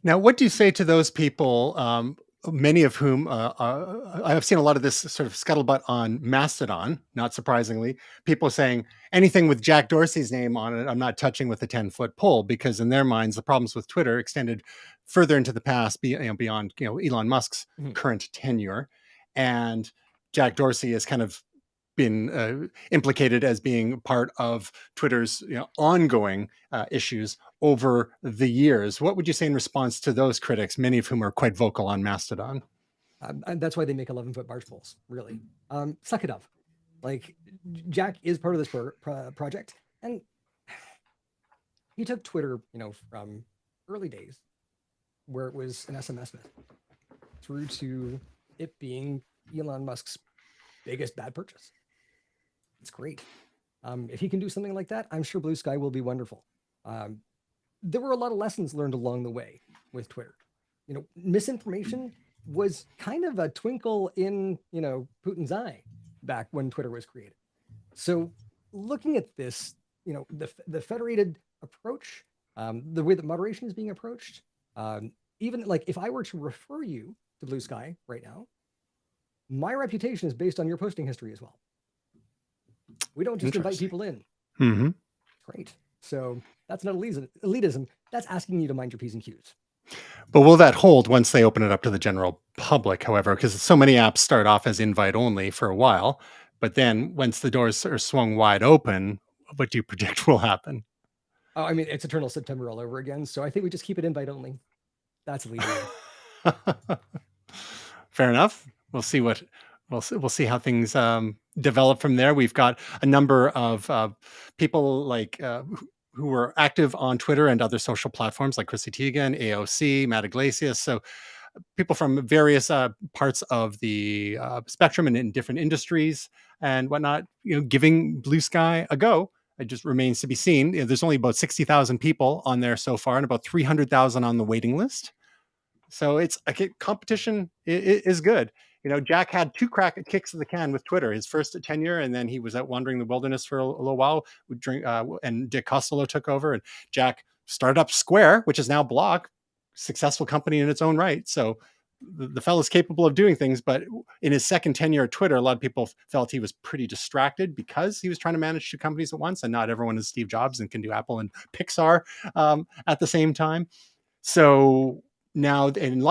Now, what do you say to those people, many of whom I've seen a lot of this sort of scuttlebutt on Mastodon, not surprisingly, people saying anything with Jack Dorsey's name on it, I'm not touching with a 10-foot pole, because in their minds, the problems with Twitter extended further into the past, beyond Elon Musk's current tenure. And Jack Dorsey has kind of been implicated as being part of Twitter's ongoing issues over the years. What would you say in response to those critics, many of whom are quite vocal on Mastodon? And that's why they make 11-foot barge poles, really. Suck it up. Like, Jack is part of this project, and he took Twitter, from early days where it was an SMS myth through to it being Elon Musk's biggest bad purchase. It's great. If he can do something like that, I'm sure Bluesky will be wonderful. There were a lot of lessons learned along the way with Twitter. Misinformation was kind of a twinkle in, Putin's eye back when Twitter was created. So looking at this, the federated approach, the way that moderation is being approached, even like if I were to refer you to Bluesky right now, my reputation is based on your posting history as well. We don't just invite people in. Mm-hmm. Great. So that's not elitism. That's asking you to mind your P's and Q's. But will that hold once they open it up to the general public, however? Because so many apps start off as invite only for a while, but then once the doors are swung wide open, what do you predict will happen? Oh, I mean, it's eternal September all over again. So I think we just keep it invite only. That's elitism. Fair enough. We'll see we'll see how things develop from there. We've got a number of people like who were active on Twitter and other social platforms like Chrissy Teigen, AOC, Matt Iglesias. So people from various parts of the spectrum and in different industries and whatnot, giving Bluesky a go. It just remains to be seen. There's only about 60,000 people on there so far and about 300,000 on the waiting list. So it's competition is good. Jack had 2 kicks of the can with Twitter. His first tenure, and then he was out wandering the wilderness for a little while. And Dick Costello took over, and Jack started up Square, which is now Block, successful company in its own right. So the fellow's capable of doing things, but in his second tenure at Twitter, a lot of people felt he was pretty distracted because he was trying to manage 2 companies at once, and not everyone is Steve Jobs and can do Apple and Pixar at the same time. So now, and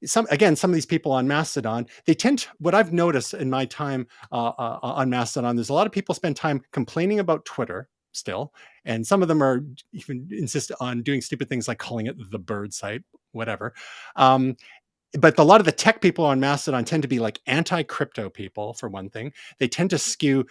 some of these people on Mastodon, they tend to, what I've noticed in my time on Mastodon, there's a lot of people spend time complaining about Twitter still, and some of them are even insist on doing stupid things like calling it the bird site, whatever. But a lot of the tech people on Mastodon tend to be like anti-crypto people, for one thing. They tend to skew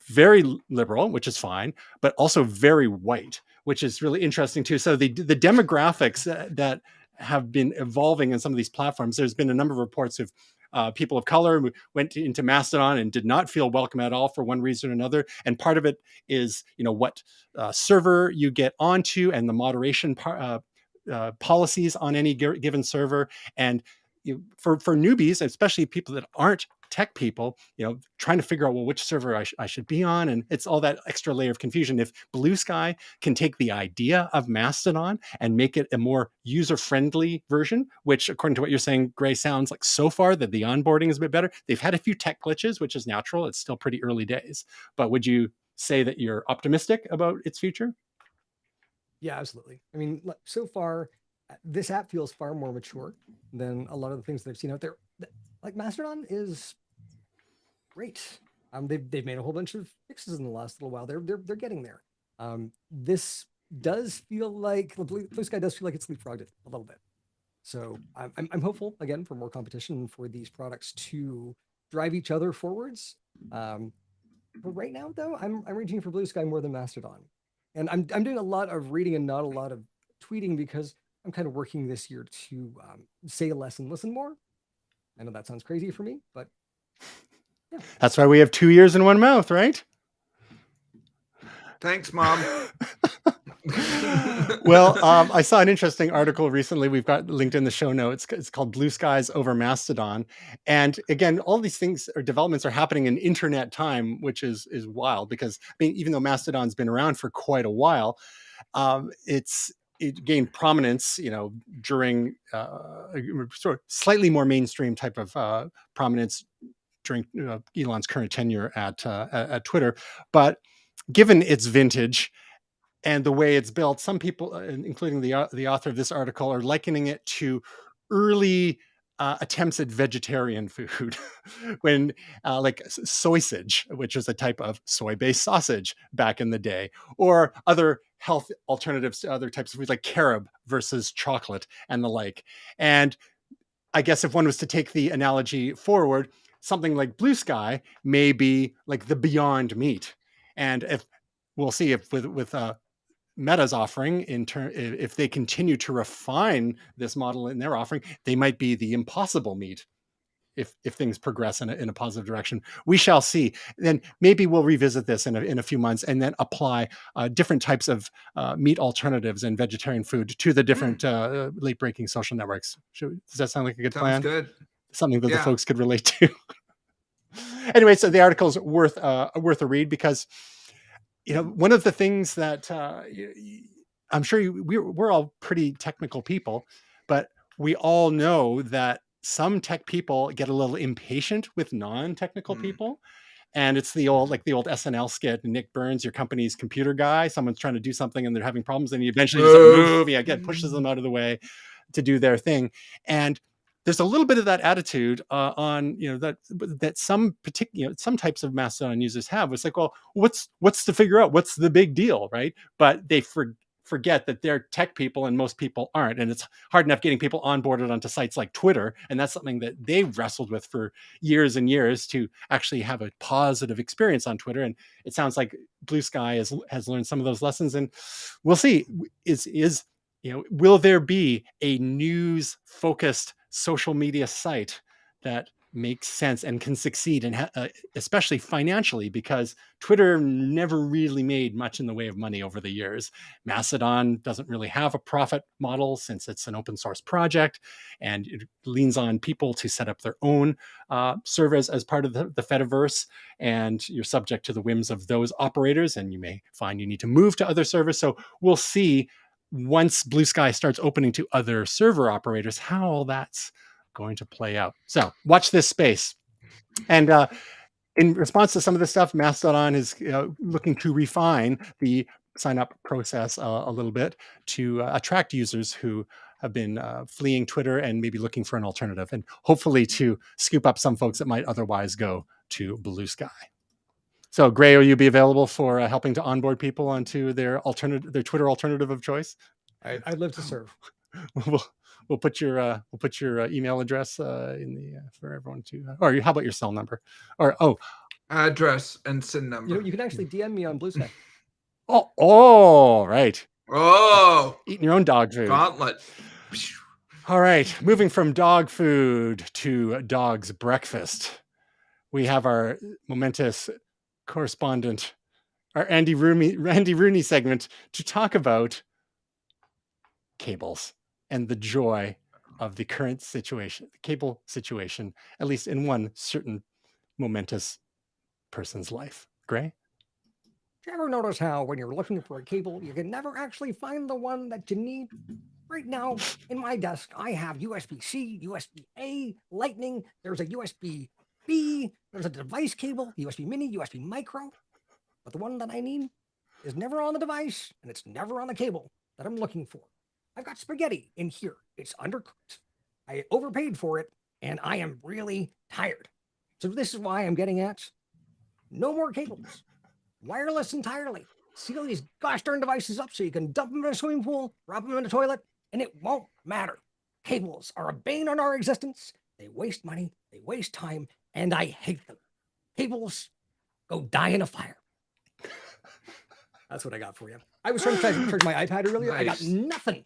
very liberal, which is fine, but also very white, which is really interesting too. So the demographics that have been evolving in some of these platforms, there's been a number of reports of people of color who went into Mastodon and did not feel welcome at all for one reason or another. And part of it is, what server you get onto and the moderation policies on any given server. And for newbies, especially people that aren't tech people, trying to figure out, well, which server I should be on. And it's all that extra layer of confusion. If Bluesky can take the idea of Mastodon and make it a more user-friendly version, which according to what you're saying, Gray, sounds like so far that the onboarding is a bit better. They've had a few tech glitches, which is natural. It's still pretty early days. But would you say that you're optimistic about its future? Yeah, absolutely. I mean, so far, this app feels far more mature than a lot of the things that I've seen out there. Like Mastodon is great. They've made a whole bunch of fixes in the last little while. They're getting there. This does feel like Bluesky does feel like it's leapfrogged a little bit. So I'm hopeful again for more competition for these products to drive each other forwards. But right now, though, I'm reaching for Bluesky more than Mastodon, and I'm doing a lot of reading and not a lot of tweeting because I'm kind of working this year to say less and listen more. I know that sounds crazy for me, but yeah. That's why we have 2 ears and one mouth, right? Thanks, Mom. Well, I saw an interesting article recently. We've got linked in the show notes. It's called Blue Skies over Mastodon. And again, all these things or developments are happening in internet time, which is wild because, I mean, even though Mastodon's been around for quite a while, it gained prominence, during sort of slightly more mainstream type of prominence during Elon's current tenure at Twitter. But given its vintage and the way it's built, some people, including the author of this article, are likening it to early attempts at vegetarian food when like soysage, which is a type of soy-based sausage back in the day, or other health alternatives to other types of food like carob versus chocolate and the like. And I guess if one was to take the analogy forward, something like Bluesky may be like the Beyond Meat. And if we'll see if with Meta's offering if they continue to refine this model in their offering, they might be the Impossible Meat. If things progress in a positive direction, we shall see. Then maybe we'll revisit this in a few months and then apply different types of meat alternatives and vegetarian food to the different late breaking social networks. Does that sound like a good plan? Sounds good. Something that the folks could relate to. Anyway, so the article's worth a read because one of the things that I'm sure we're all pretty technical people, but we all know that some tech people get a little impatient with non-technical people. And it's the old SNL skit, Nick Burns, your company's computer guy. Someone's trying to do something and they're having problems, and he eventually just move. Yeah, again, pushes them out of the way to do their thing. And there's a little bit of that attitude on that some particular some types of Mastodon users have. It's like, well, what's to figure out? What's the big deal, right? But they forget that they're tech people and most people aren't, and it's hard enough getting people onboarded onto sites like Twitter, and that's something that they've wrestled with for years and years to actually have a positive experience on Twitter. And it sounds like Bluesky has learned some of those lessons, and we'll see. Will there be a news focused social media site that makes sense and can succeed, and especially financially, because Twitter never really made much in the way of money over the years. Mastodon doesn't really have a profit model since it's an open source project, and it leans on people to set up their own servers as part of the Fediverse, and you're subject to the whims of those operators, and you may find you need to move to other servers. So we'll see once Bluesky starts opening to other server operators how all that's going to play out. So watch this space. And in response to some of this stuff, Mastodon is looking to refine the sign up process a little bit to attract users who have been fleeing Twitter and maybe looking for an alternative, and hopefully to scoop up some folks that might otherwise go to Bluesky. So, Gray, will you be available for helping to onboard people onto their Twitter alternative of choice? I'd love to serve. We'll put your email address in the for everyone to, or how about your cell number, or address and SIN number. You can actually DM me on Bluesky. Oh, right. Oh, eating your own dog food. Gauntlet. All right, moving from dog food to dog's breakfast, we have our momentous correspondent, our Andy Rooney segment to talk about cables and the joy of the current situation, the cable situation, at least in one certain momentous person's life. Gray? Do you ever notice how when you're looking for a cable, you can never actually find the one that you need? Right now, in my desk, I have USB-C, USB-A, Lightning, there's a USB-B, there's a device cable, USB mini, USB micro. But the one that I need is never on the device, and it's never on the cable that I'm looking for. I've got spaghetti in here. It's undercooked. I overpaid for it, and I am really tired. So this is why I'm getting at no more cables. Wireless entirely. Seal these gosh darn devices up so you can dump them in a swimming pool, drop them in a toilet, and it won't matter. Cables are a bane on our existence. They waste money, they waste time, and I hate them. Cables, go die in a fire. That's what I got for you. I was trying to charge my iPad earlier. Nice. I got nothing.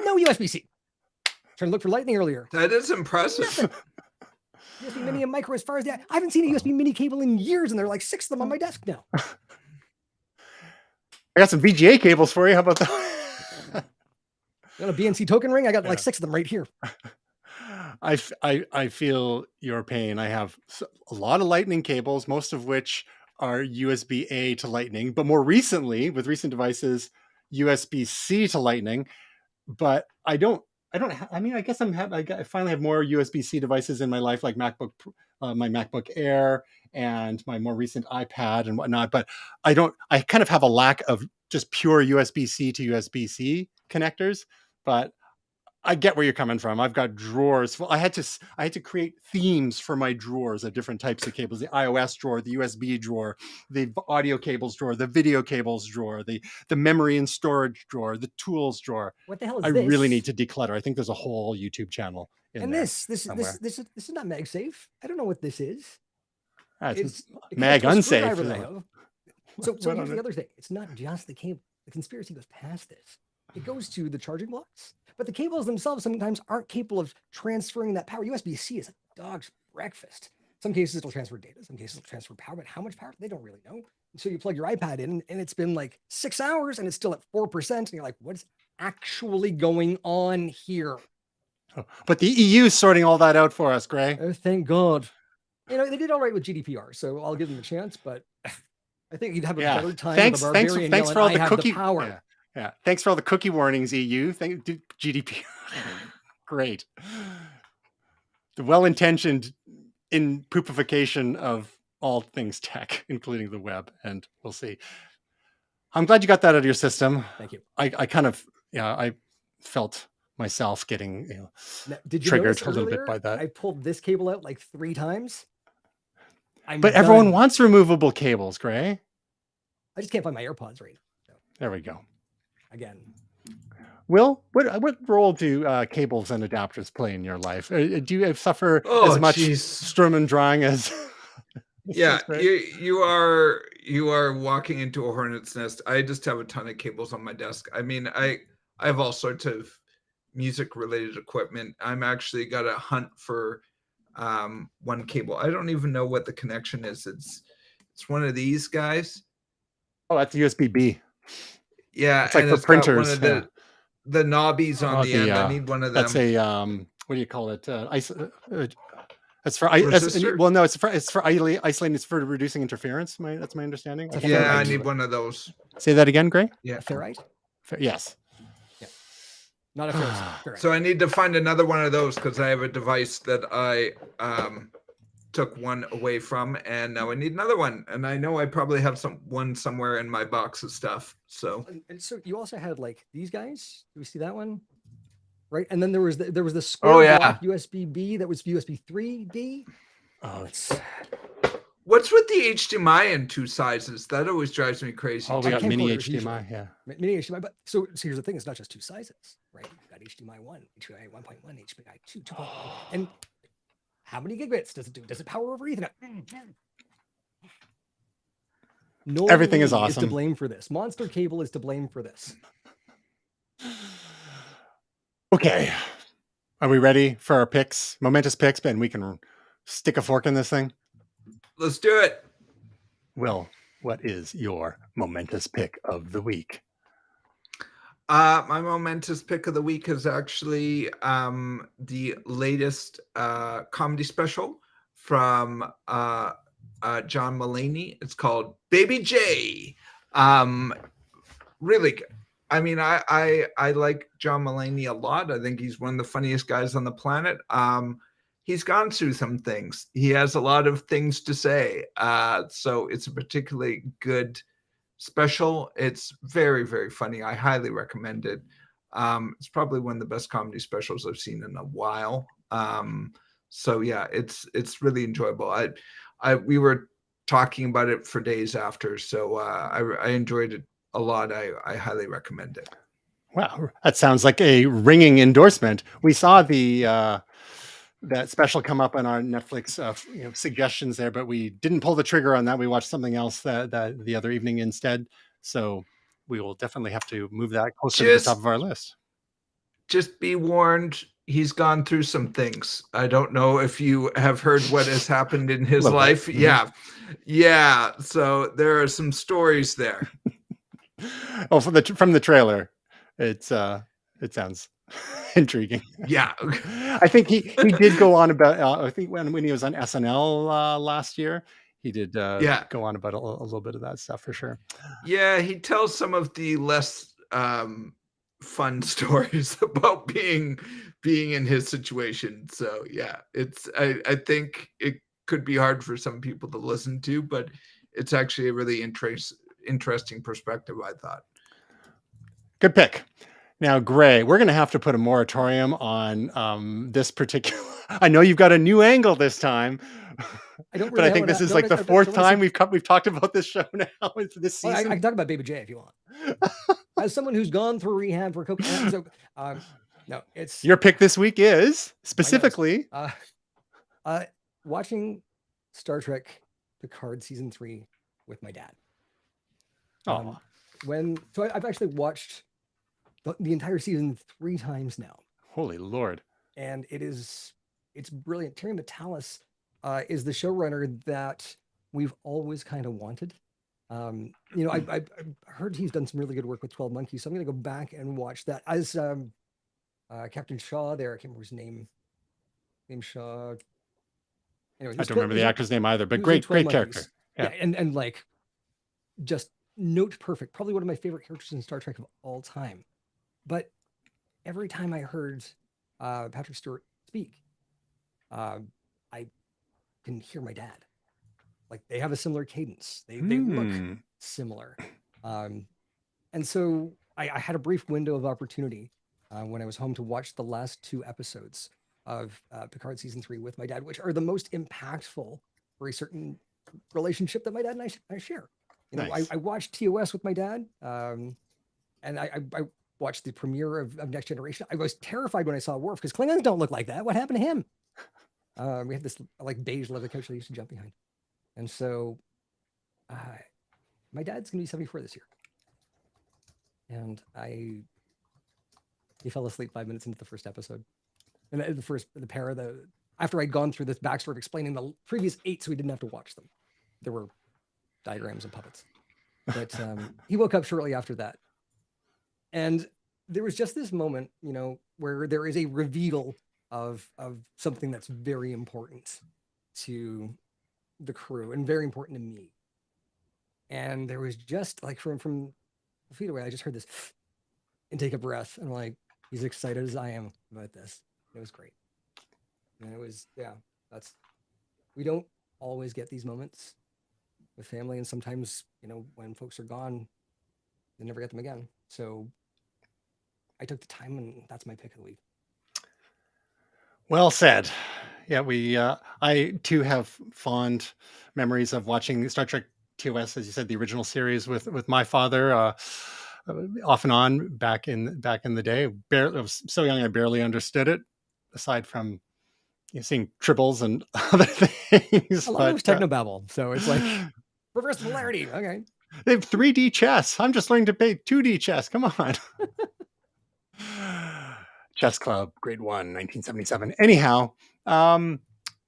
No USB-C. Trying to look for Lightning earlier. That is impressive. USB mini and micro as far as that. I haven't seen a USB mini cable in years, and there are like 6 of them on my desk now. I got some VGA cables for you. How about that? Got a BNC token ring? I got like 6 of them right here. I feel your pain. I have a lot of Lightning cables, most of which are USB-A to Lightning, but more recently, with recent devices, USB-C to Lightning. But I mean, I guess I finally have more USB-C devices in my life, like my MacBook Air and my more recent iPad and whatnot. But I kind of have a lack of just pure USB-C to USB-C connectors. But I get where you're coming from. I've got drawers. Well, I had to create themes for my drawers of different types of cables: the iOS drawer, the USB drawer, the audio cables drawer, the video cables drawer, the memory and storage drawer, the tools drawer. What the hell is this? I really need to declutter. I think there's a whole YouTube channel in and there. This is not MagSafe. I don't know what this is. It's Mag Unsafe. So here's the other thing. It's not just the cable. The conspiracy goes past this. It goes to the charging blocks, but the cables themselves sometimes aren't capable of transferring that power. USB-C is a dog's breakfast. Some cases it'll transfer data, some cases it'll transfer power, but how much power? They don't really know. So you plug your iPad in and it's been like 6 hours and it's still at 4%. And you're like, what's actually going on here? But the EU is sorting all that out for us, Gray. Oh, thank God. You know, they did all right with GDPR, so I'll give them a chance, but I think you'd have a better time with a barbarian thanks for all the cookie power. Yeah. Thanks for all the cookie warnings, EU. Thank GDPR. Great. The well-intentioned poopification of all things tech, including the web, and we'll see. I'm glad you got that out of your system. Thank you. I kind of, I felt myself getting did you triggered a little bit by that. I pulled this cable out like 3 times. But everyone wants removable cables, Gray. I just can't find my AirPods right now. There we go. Again. Will, what role do cables and adapters play in your life? Do you suffer as much Sturm und Drang as? Yeah, you are walking into a hornet's nest. I just have a ton of cables on my desk. I mean, I have all sorts of music related equipment. I'm actually got to hunt for one cable. I don't even know what the connection is. It's one of these guys. Oh, that's USB-B. Yeah, it's like for printers. One of the knobbies on the end. I need one of them. That's a what do you call it? It's for well, no, it's for isolating. It's for reducing interference. That's my understanding. Yeah, I need one of those. Say that again, Gray. Yeah, ferrite. Yes. Yeah. Not a ferrite. So I need to find another one of those because I have a device that I took one away from, and now I need another one. And I know I probably have one somewhere in my box of stuff. So and so you also had like these guys. Do we see that one? Right, and then there was the square block USB-B that was USB 3B. Oh, it's sad. What's with the HDMI in 2 sizes? That always drives me crazy. Oh, we got mini HDMI, yeah. Mini HDMI, but so here's the thing: it's not just 2 sizes, right? You've got HDMI 1, HDMI 1.1, HDMI 2, 2.1, and how many gigabits does it do? Does it power over Ethernet? No, everything is awesome. Is to blame for this. Monster Cable is to blame for this. Okay, are we ready for our picks? Momentous picks, Ben. We can stick a fork in this thing. Let's do it. Will, what is your momentous pick of the week? My momentous pick of the week is actually the latest comedy special from John Mulaney. It's called Baby J. Really good. I mean, I like John Mulaney a lot. I think he's one of the funniest guys on the planet. He's gone through some things. He has a lot of things to say. So it's a particularly good special. It's very, very funny. I highly recommend it. It's probably one of the best comedy specials I've seen in a while. So yeah, it's really enjoyable. We were talking about it for days after, so I enjoyed it a lot. I highly recommend it. Wow, that sounds like a ringing endorsement. We saw the that special come up on our Netflix suggestions there, but we didn't pull the trigger on that. We watched something else that the other evening instead. So we will definitely have to move that closer to the top of our list. Just be warned, he's gone through some things. I don't know if you have heard what has happened in his life. Mm-hmm. Yeah. So there are some stories there. Oh, from the trailer, it sounds intriguing. Yeah. I think he did go on about, I think when he was on SNL last year, he did go on about a little bit of that stuff for sure. Yeah, he tells some of the less fun stories about being in his situation. So yeah, I think it could be hard for some people to listen to, but it's actually a really interesting perspective, I thought. Good pick. Now, Gray, we're going to have to put a moratorium on this particular. I know you've got a new angle this time, but I think this is like the fourth time we've talked about this show now this season. I can talk about Baby J if you want. As someone who's gone through rehab for cocaine, so no, it's your pick this week is specifically watching Star Trek Picard season 3 with my dad. Oh, so I've actually watched the entire season 3 times now. Holy Lord. And it's brilliant. Terry Matalas is the showrunner that we've always kind of wanted. I heard he's done some really good work with 12 Monkeys, so I'm going to go back and watch that. As Captain Shaw there, I can't remember his name. Shaw. Anyway, I don't remember the actor's name either, but great character. Yeah, and like just note perfect. Probably one of my favorite characters in Star Trek of all time. But every time I heard Patrick Stewart speak, I can hear my dad. Like they have a similar cadence. They look similar. And so I had a brief window of opportunity when I was home to watch the last 2 episodes of Picard season 3 with my dad, which are the most impactful for a certain relationship that my dad and I share. Nice. I watched TOS with my dad, and I watched the premiere of Next Generation. I was terrified when I saw Worf because Klingons don't look like that. What happened to him? We have this like beige leather couch that I used to jump behind. And so my dad's going to be 74 this year. And he fell asleep 5 minutes into the first episode. And after I'd gone through this backstory of explaining the previous 8 so we didn't have to watch them. There were diagrams and puppets. But he woke up shortly after that. And there was just this moment, where there is a reveal of something that's very important to the crew and very important to me. And there was just like from feet away, I just heard this and take a breath. And I'm like, he's excited as I am about this. It was great. And it was, we don't always get these moments with family. And sometimes, when folks are gone, they never get them again. So I took the time, and that's my pick of the week. Well said. Yeah, I too have fond memories of watching Star Trek TOS, as you said, the original series with my father, off and on back in the day. I was so young I barely understood it, aside from seeing tribbles and other things. A lot of technobabble, so it's like reverse polarity. Okay, they have 3D chess. I'm just learning to play 2D chess. Come on. Chess Club, grade 1, 1977. Anyhow,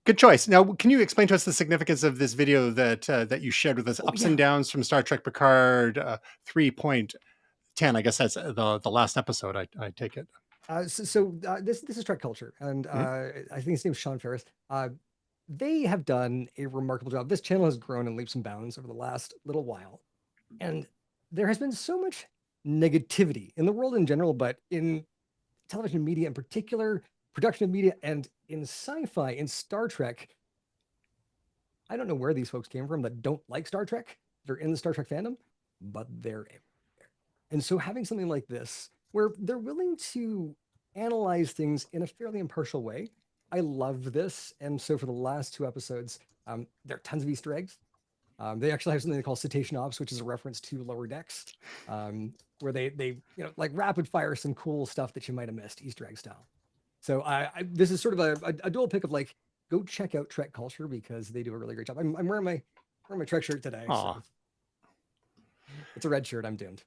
good choice. Now, can you explain to us the significance of this video that you shared with us? Ups and downs from Star Trek Picard 3.0 10. I guess that's the last episode. I take it. This is Trek Culture, and I think his name is Sean Ferris. They have done a remarkable job. This channel has grown in leaps and bounds over the last little while, and there has been so much negativity in the world in general, but in television media in particular, production of media, and in sci-fi, in Star Trek. I don't know where these folks came from that don't like Star Trek. They're in the Star Trek fandom, but they're everywhere. And so having something like this, where they're willing to analyze things in a fairly impartial way, I love this. And so for the last 2 episodes, there are tons of Easter eggs. They actually have something they call Cetacean Ops, which is a reference to Lower Decks, where they like rapid fire some cool stuff that you might have missed, Easter egg style. So this is sort of a dual pick of like, go check out Trek Culture because they do a really great job. I'm wearing my Trek shirt today. So it's a red shirt. I'm doomed.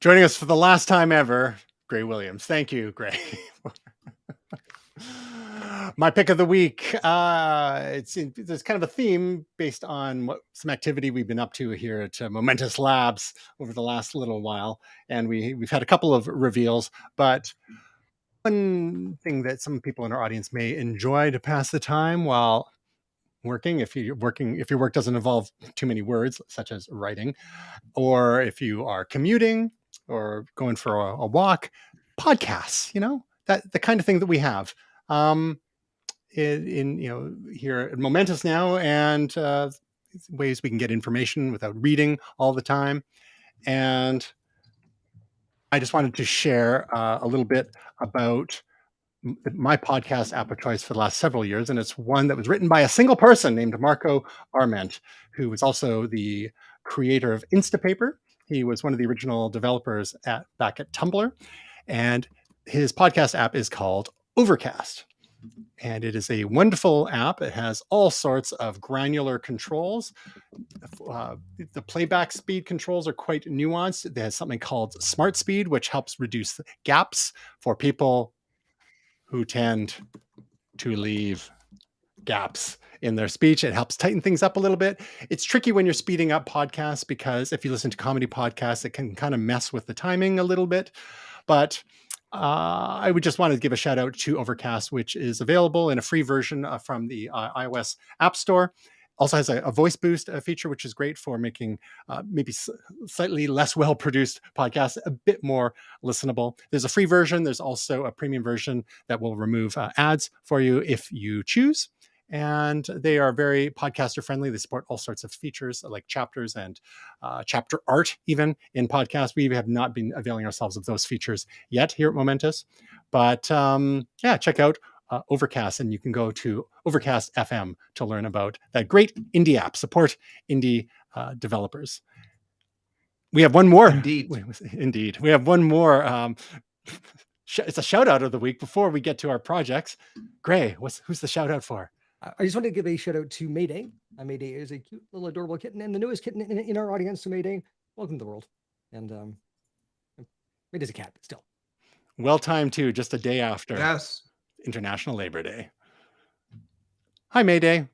Joining us for the last time ever, Gray Williams. Thank you, Gray. My pick of the week. There's kind of a theme based on some activity we've been up to here at Momentous Labs over the last little while, and we've had a couple of reveals. But one thing that some people in our audience may enjoy to pass the time while working, if your work doesn't involve too many words, such as writing, or if you are commuting or going for a walk, podcasts. That the kind of thing that we have. In here at Momentous now, and ways we can get information without reading all the time. And I just wanted to share a little bit about my podcast app of choice for the last several years, and it's one that was written by a single person named Marco Arment, who was also the creator of Instapaper. He was one of the original developers back at Tumblr, and his podcast app is called Overcast. And it is a wonderful app. It has all sorts of granular controls. The playback speed controls are quite nuanced. It has something called Smart Speed, which helps reduce gaps for people who tend to leave gaps in their speech. It helps tighten things up a little bit. It's tricky when you're speeding up podcasts because if you listen to comedy podcasts, it can kind of mess with the timing a little bit. But I would just want to give a shout out to Overcast, which is available in a free version from the iOS App Store. Also has a voice boost feature, which is great for making maybe slightly less well-produced podcasts a bit more listenable. There's a free version. There's also a premium version that will remove ads for you if you choose. And they are very podcaster friendly. They support all sorts of features like chapters and chapter art, even in podcasts. We have not been availing ourselves of those features yet here at Momentous. But check out Overcast, and you can go to Overcast FM to learn about that great indie app. Support indie developers. We have one more. Indeed. We have one more. It's a shout out of the week before we get to our projects. Gray, who's the shout out for? I just wanted to give a shout out to Mayday. Mayday is a cute little adorable kitten and the newest kitten in our audience. So Mayday, welcome to the world. And Mayday's a cat, but still. Well timed too, just a day after. Yes. International Labor Day. Hi, Mayday.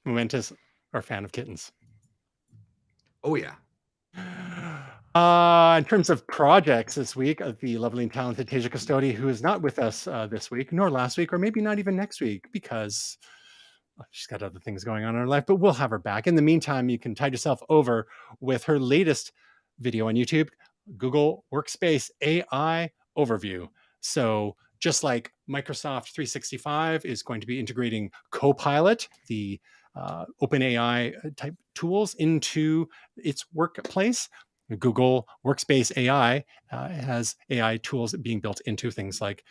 Momentous or fan of kittens? Oh, yeah. In terms of projects this week, the lovely and talented Tasia Custodi, who is not with us this week, nor last week, or maybe not even next week, because she's got other things going on in her life, but we'll have her back. In the meantime, you can tide yourself over with her latest video on YouTube, Google Workspace AI Overview. So just like Microsoft 365 is going to be integrating Copilot, the OpenAI type tools into its workplace, Google Workspace AI has AI tools being built into things like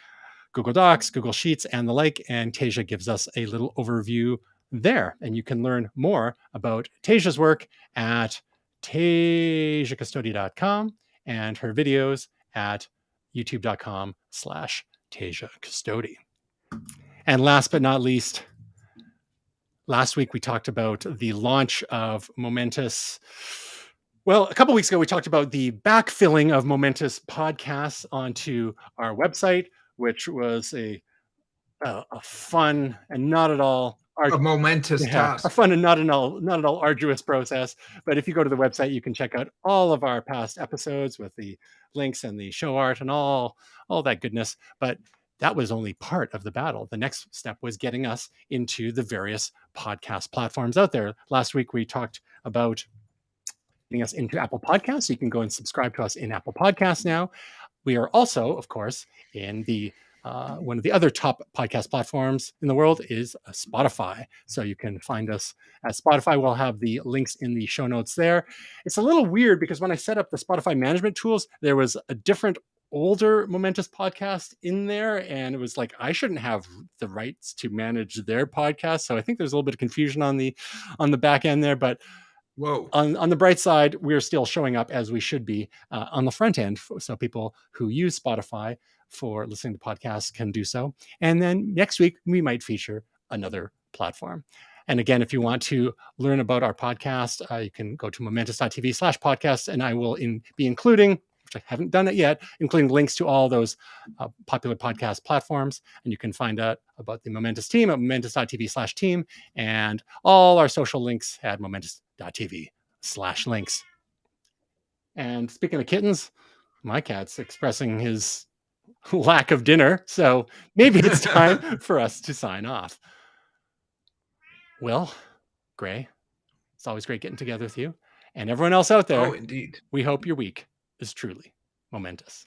Google Docs, Google Sheets, and the like. And Tasia gives us a little overview there. And you can learn more about Tasia's work at tasiacustodi.com and her videos at youtube.com/Tasia Custodi. And last but not least, last week we talked about the launch of Momentous. Well, a couple weeks ago, we talked about the backfilling of Momentous podcasts onto our website, which was a fun and not at all a momentous task. a fun and not at all arduous process. But if you go to the website, you can check out all of our past episodes with the links and the show art and all that goodness. But that was only part of the battle. The next step was getting us into the various podcast platforms out there. Last week, we talked about getting us into Apple Podcasts. So you can go and subscribe to us in Apple Podcasts now. We are also, of course, in the one of the other top podcast platforms in the world is Spotify. So you can find us at Spotify. We'll have the links in the show notes there. It's a little weird because when I set up the Spotify management tools, there was a different older Momentous podcast in there. And it was like, I shouldn't have the rights to manage their podcast. So I think there's a little bit of confusion on the back end there. But whoa, on the bright side, we're still showing up as we should be on the front end. So people who use Spotify for listening to podcasts can do so. And then next week, we might feature another platform. And again, if you want to learn about our podcast, you can go to momentus.tv/podcast, and I will be including, which I haven't done it yet, including links to all those popular podcast platforms. And you can find out about the Momentous team at momentus.tv/team, and all our social links at momentus.tv/links. And speaking of kittens, my cat's expressing his lack of dinner, so maybe it's time for us to sign off. Well, Gray, it's always great getting together with you. And everyone else out there, indeed. We hope your week is truly momentous.